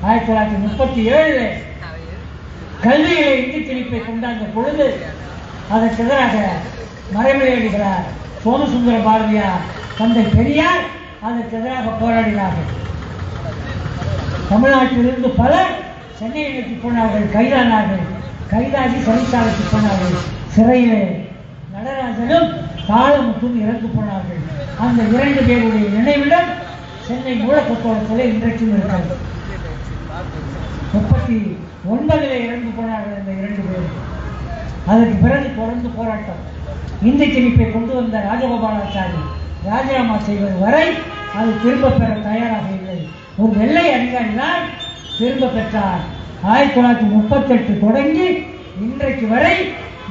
Speaker 3: 1937 கல்வியிலே இந்தி திணிப்பை கொண்டாந்த பொழுது அதற்கு எதிராக மறைமலையடிகளார், சோமசுந்தர பாரதியார், தந்தை பெரியார் அதற்கு எதிராக போராடினார்கள். தமிழ்நாட்டிலிருந்து பலர் சென்னையை நோக்கி போனார்கள், கைதானார்கள். கைதாகி சிறைச்சாலைக்கு போனார்கள். சிறையிலே நடராஜனும் தாளமுத்தும் இறந்து போனார்கள். அந்த 2 பேருடைய நினைவிடம் சென்னை மூலக்கொத்தோளத்தில் இன்றைக்கும் இருக்கிறது. 39 இறந்து போனார்கள் இந்த 2 பேர். அதற்கு பிறகு தொடர்ந்து போராட்டம். இந்தி திணிப்பை கொண்டு வந்த ராஜகோபாலாச்சாரி ராஜினாமா செய்வது வரை அது திரும்ப பெற தயாராக இல்லை. ஒரு வெள்ளை அதிகாரி தான் திரும்ப பெற்றார். 1938 தொடங்கி இன்றைக்கு வரை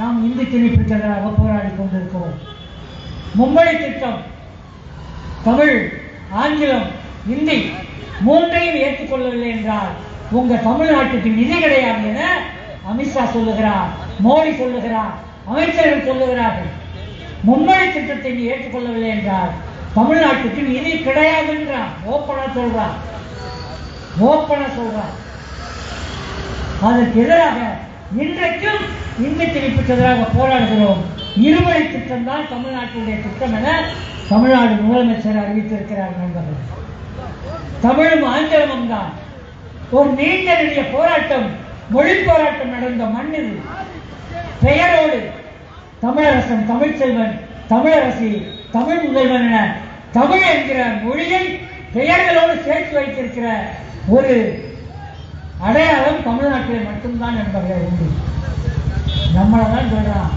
Speaker 3: நாம் இந்தி திணிப்புக்கு எதிராக போராடி கொண்டிருக்கிறோம். மும்பை திட்டம், தமிழ், ஆங்கிலம், இந்தி 3ஐயும் ஏற்றுக்கொள்ளவில்லை என்றால் உங்க தமிழ்நாட்டுக்கு நிதி கிடையாது என அமித்ஷா சொல்லுகிறார், மோடி சொல்லுகிறார், அமைச்சர்கள் சொல்லுகிறார்கள். மும்பை திட்டத்தை நீ ஏற்றுக்கொள்ளவில்லை என்றால் தமிழ்நாட்டுக்கு நிதி கிடையாது என்றான். ஓப்பனா சொல்றான். அதற்கு எதிராக இன்றைக்கும் இந்தி திணிப்புக்கு எதிராக போராடுகிறோம். இருமொழி திட்டம் தான் தமிழ்நாட்டுடைய திட்டம் என தமிழ்நாடு முதலமைச்சர் அறிவித்திருக்கிறார். நண்பர்கள், தமிழும் ஆங்கிலமும் தான். ஒரு நீண்ட நெடிய போராட்டம், மொழி போராட்டம் நடந்த மண் இது. பெயரோடு தமிழரசன், தமிழ்ச்செல்வன், தமிழரசி, தமிழ் முதல்வன் என தமிழ் என்கிற மொழியை பெயர்களோடு சேர்த்து வைத்திருக்கிற ஒரு அடையாளம் தமிழ்நாட்டில் மட்டும்தான் என்பவர்கள் உண்டு. நம்மளை தான் சொல்றான்.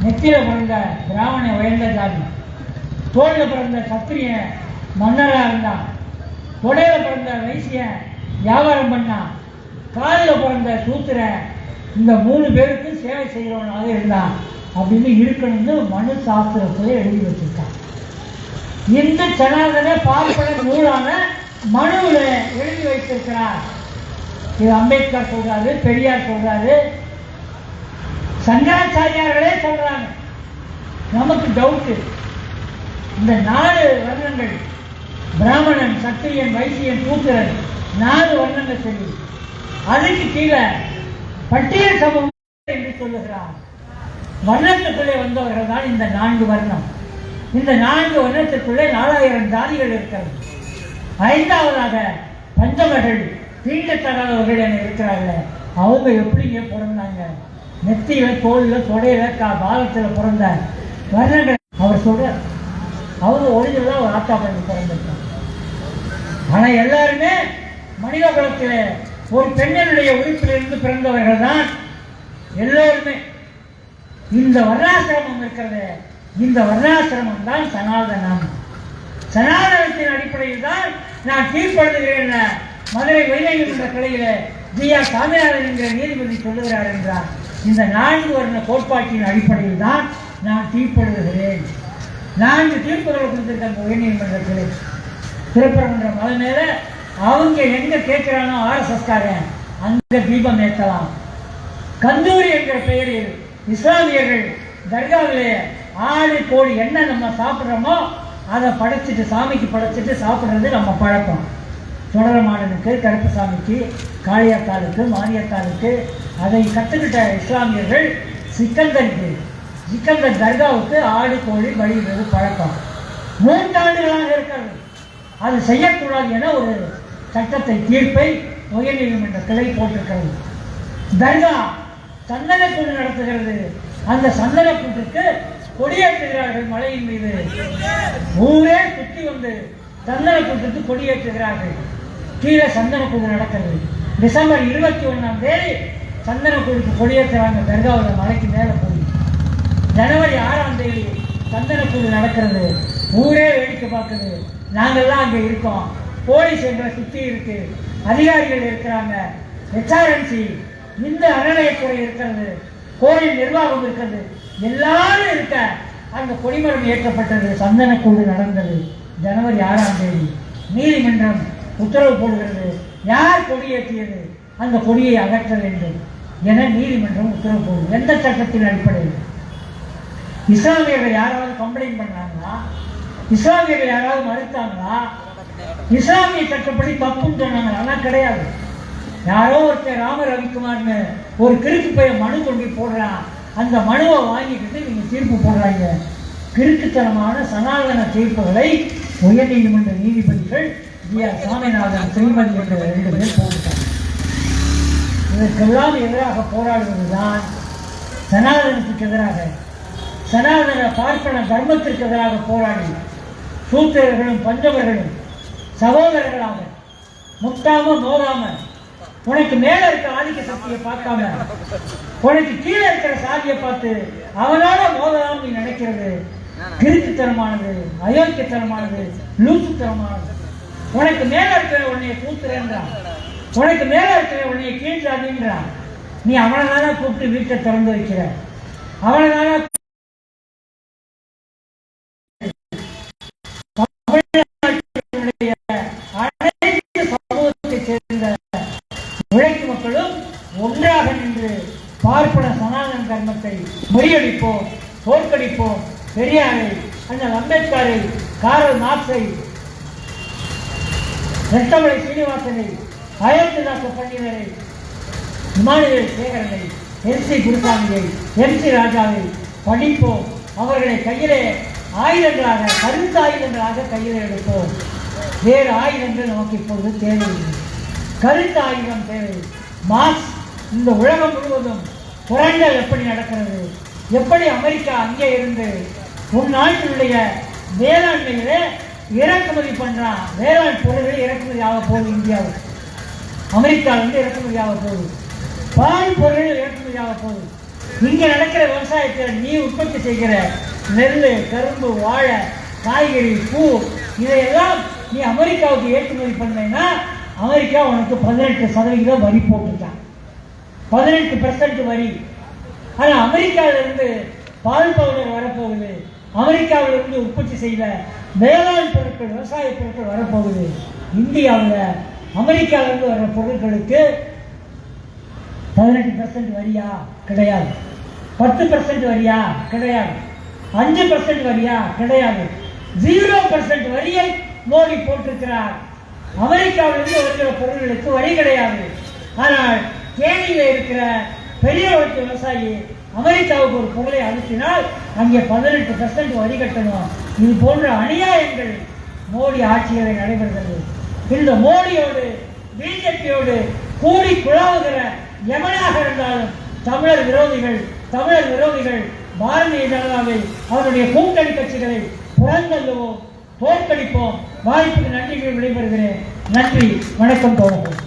Speaker 3: நெத்தியில பிறந்த பிராமண உயர்ந்த ஜாதி, தோல்ல பிறந்த சத்திரிய மன்னரா இருந்தான், தொடையில பிறந்த வைசிய வியாபாரம் பண்ணான், காலில் பிறந்த சூத்திர இந்த 3 பேருக்கும் சேவை செய்கிறவனாக இருந்தான் அப்படின்னு இருக்கணும்னு மனு சாஸ்திரத்தில் எழுதி வச்சிருக்கான். இந்து சனாதன பார்ப்பன நூலான மனுவில் எழுதி வைத்திருக்கிறார். இது அம்பேத்கர் சொல்றாரு, பெரியார் சொல்றாரு, சங்கராச்சாரியார்களே சொல்றாங்க. நமக்கு டவுட். இந்த 4 வர்ணங்கள், பிராமணன், சத்திரியன், வைசியன், சூத்திரன், 4 வர்ணங்கள் சொல்லி அதுக்கு கீழே பட்டியல் சமூகம் என்று சொல்லுகிறார். வர்ணத்துக்குள்ளே வந்தவர்கள் தான் இந்த 4 வர்ணம். இந்த 4 வர்ணத்திற்குள்ளே 4000 ஜாதிகள் இருக்கிறது. 5வதாக பஞ்சமர்கள், தீண்டத்தகாதவர்கள் என இருக்கிறார்கள். அவங்க எப்படிங்க பிறந்தாங்க? நெத்தியில, தோல்ல, தொடையில, பாலத்தில் பிறந்த வர்ணங்கள் அவர் சொல்றார். அவங்க ஒரிஜினலா ஒரு ஆத்தா பண்ணி பிறந்திருக்காங்க. ஆனா எல்லாருமே மனித குலத்திலே ஒரு பெண்ணினுடைய உறுப்பிலிருந்து பிறந்தவர்கள் தான் எல்லோருமே. இந்த வர்ணாசிரமம் இருக்கிறது, இந்த வர்ணாசிரமம் தான் சனாதனம். சனாதனத்தின் அடிப்படையில் தான் நான் தீர்ப்பெழுதுகிறேன். மதுரை உயர்நீதிமன்ற கிளையில ஜி.ஆர். சாமிநாதன் என்கிற நீதிபதி சொல்லுகிறார் என்றார். இந்த 4 வர்ண கோட்பாட்டின் அடிப்படையில் தான் நான் தீர்ப்பெழுதுகிறேன். 4 தீர்ப்புகளை கொடுத்திருக்காங்க உயர்நீதிமன்ற கிளை. திருப்பரங்குன்ற மலை மேல அவங்க எங்க கேட்கிறானோ RSS காரன் அங்க தீபம் ஏற்றலாம். கந்தூரி என்கிற பெயரில் இஸ்லாமியர்கள் தர்காவிலே ஆடு, கோழி என்ன நம்ம சாப்பிட்றோமோ அதை படைச்சிட்டு, சாமிக்கு படைச்சிட்டு சாப்பிட்றது நம்ம பழக்கம். தொடரமாடனுக்கு, கருப்பசாமிக்கு, காளியக்காலுக்கு, மாரியக்காலுக்கு அதை கற்றுக்கிட்ட இஸ்லாமியர்கள் சிக்கந்தர் தர்காவுக்கு ஆடு, கோழி பலியிடுறது பழக்கம். 3 ஆண்டுகளாக இருக்கிறது. அது செய்யக்கூடாது என ஒரு சட்டத்தை, தீர்ப்பை உயர்நீதிமன்ற கிளை போட்டிருக்கிறது. தர்கா சந்தனக்கூடு நடத்துகிறது. அந்த சந்தனக்கூட்டுக்கு கொடியேற்றுகிறார்கள். மலையின் மீது ஊரே சுற்றி வந்து சந்தனக்கூட்டுக்கு கொடியேற்றுகிறார்கள். கீழே சந்தனக்கூடு நடக்கிறது. டிசம்பர் 21ஆம் தேதி சந்தனக்கூடுக்கு கொடியேற்றுறாங்க. தர்காவில் மலைக்கு மேலே போய் ஜனவரி 6ஆம் தேதி சந்தனக்கூடு நடக்கிறது. ஊரே வேடிக்கை பார்க்குது. நாங்கள்லாம் அங்கே இருக்கோம். போலீஸ் எங்களை சுற்றி இருக்கு, அதிகாரிகள் இருக்கிறாங்க, HRNC, இந்த அறநிலையத்துறை இருக்கிறது, கோயில் நிர்வாகம் இருக்கிறது, எல்லாரும் இருக்க அந்த கொடிமரம் ஏற்றப்பட்டது. சந்தனக்கூடு நடந்தது ஜனவரி 6ஆம் தேதி. நீதிமன்றம் உத்தரவு போடுகிறது. யார் கொடியேற்றியது அந்த கொடியை அகற்ற வேண்டும் என நீதிமன்றம் உத்தரவு போடுது. எந்த சட்டத்தின் அடிப்படையில்? இஸ்லாமியர்கள் யாராவது கம்ப்ளைண்ட் பண்ணாங்களா? இஸ்லாமியர்கள் யாராவது மறுத்தாங்களா? இஸ்லாமிய சட்டப்படி தப்புன்னு சொன்னாங்க. ஆனால் கிடையாது. யாரோ ஒருத்தர் ராம ரவிக்குமார்னு ஒரு கிறுக்கு பையன் மனு கொண்டு போடுறான். அந்த மனுவை வாங்கிக்கிட்டு நீங்க தீர்ப்பு போடுறாங்க. கிறுக்குத்தனமான சனாதன தீர்ப்புகளை உயர்நீதிமன்ற நீதிபதிகள் ஜி.ஆர். சாமிநாதன், ஸ்ரீமதி என்ற 2 பேர் போட்டாங்க. இதற்கெல்லாம் எதிராக போராடுவதுதான் சனாதனத்துக்கு எதிராக, சனாதன பார்ப்பன தர்மத்திற்கு எதிராக போராடி சூத்திரர்களும் பஞ்சவர்களும் சகோதரர்களாக முட்டாம மோதாம, உனக்கு மேல இருக்கிற ஆதிக்க சக்தியை பார்க்காம, உனக்கு கீழே இருக்கிற சாதியை பார்த்து அவனோட மோதலாம் நீ நினைக்கிறது கிறுக்குத்தனமானது, அயோக்கியத்தனமானது, லூசுத்தனமானது. உனக்கு மேல இருக்கிற உன்னைய கூத்துறேன்றான், உனக்கு மேல இருக்கிற உன்னைய கீழ் சாதின்றான். நீ அவனை தானே கூப்பிட்டு வீட்டை திறந்து வைக்கிற, அவனை தானே அனைத்து சமூகத்தை சேர்ந்த உழைக்கும் மக்களும் ஒன்றாக நின்று பார்ப்பன சனாதன தர்மத்தை முறியடிப்போம், தோற்கடிப்போம். பெரியாரை, அண்ணல் அம்பேத்கரை, காரல் மார்க்ஸை, Rettamalai சீனிவாசனை, Ayothidasa பண்டிதரை, Emmanuel சேகரனை, MC. குருசாமியை, MC. ராஜாவை படிப்போம். அவர்களை கையிலே ஆயுதங்களாக, கருத்து ஆயுதங்களாக கையில் எடுப்போம். வேறு ஆயுதங்கள் நமக்கு இப்பொழுது தேவையில்லை. கருத்து ஆயுதம் தேவை. மார்க்ஸ் இந்த உலகம் முழுவதும் புரண்டல் எப்படி நடக்கிறது, எப்படி அமெரிக்கா அங்கே இருந்து உன் நாட்டினுடைய வேளாண்மையிலே இறக்குமதி பண்றான், வேளாண் பொருள்கள் இறக்குமதி ஆக போகுது, இந்தியாவுக்கு அமெரிக்காவிலிருந்து இறக்குமதி ஆக போகுது, பால் பொருள்கள் இறக்குமதி ஆக போகுது. இங்க நடக்கிற விவசாயத்தில் நீ உற்பத்தி செய்கிற நெல், கரும்பு, வாழை, காய்கறி, பூ இதையெல்லாம் நீ அமெரிக்காவுக்கு ஏற்றுமதி பண்ணா அமெரிக்கா உனக்கு 18% வரி போட்டுட்டான், 18% வரி. ஆனா அமெரிக்காவிலிருந்து பால் பவுடர் வரப்போகுது, அமெரிக்காவிலிருந்து உற்பத்தி செய்த வேளாண் பொருட்கள், விவசாய பொருட்கள் வரப்போகுது. இந்தியாவில் அமெரிக்காவிலிருந்து வர்ற பொருட்களுக்கு 18% வரியா? கிடையாது. 10% வரியா? கிடையாது. 5% வரியா? கிடையாது. 0% வரியை மோடி போட்டிருக்கிறார். அமெரிக்காவிலிருந்து வருகிற பொருட்களுக்கு வரி கிடையாது. ஆனால் தேனியில் இருக்கிற பெரிய வளர்ச்சி விவசாயி அமெரிக்காவுக்கு ஒரு பொருளை அனுப்பினால் அங்கே 18% வரி கட்டணும். இது போன்ற அநியாயங்கள் மோடி ஆட்சியில் நடைபெறுகிறது. இந்த மோடியோடு பிஜேபியோடு கூடி குழாவுகிற எவனாக இருந்தாலும் தமிழர் விரோதிகள் பாரதிய ஜனதாவை, அவருடைய கூட்டணி கட்சிகளை புறந்தள்ளுவோம், தோற்கடிப்போம். வாய்ப்புக்கு நன்றிகள் விடைபெறுகிறேன். நன்றி, வணக்கம் தோழர்கள்.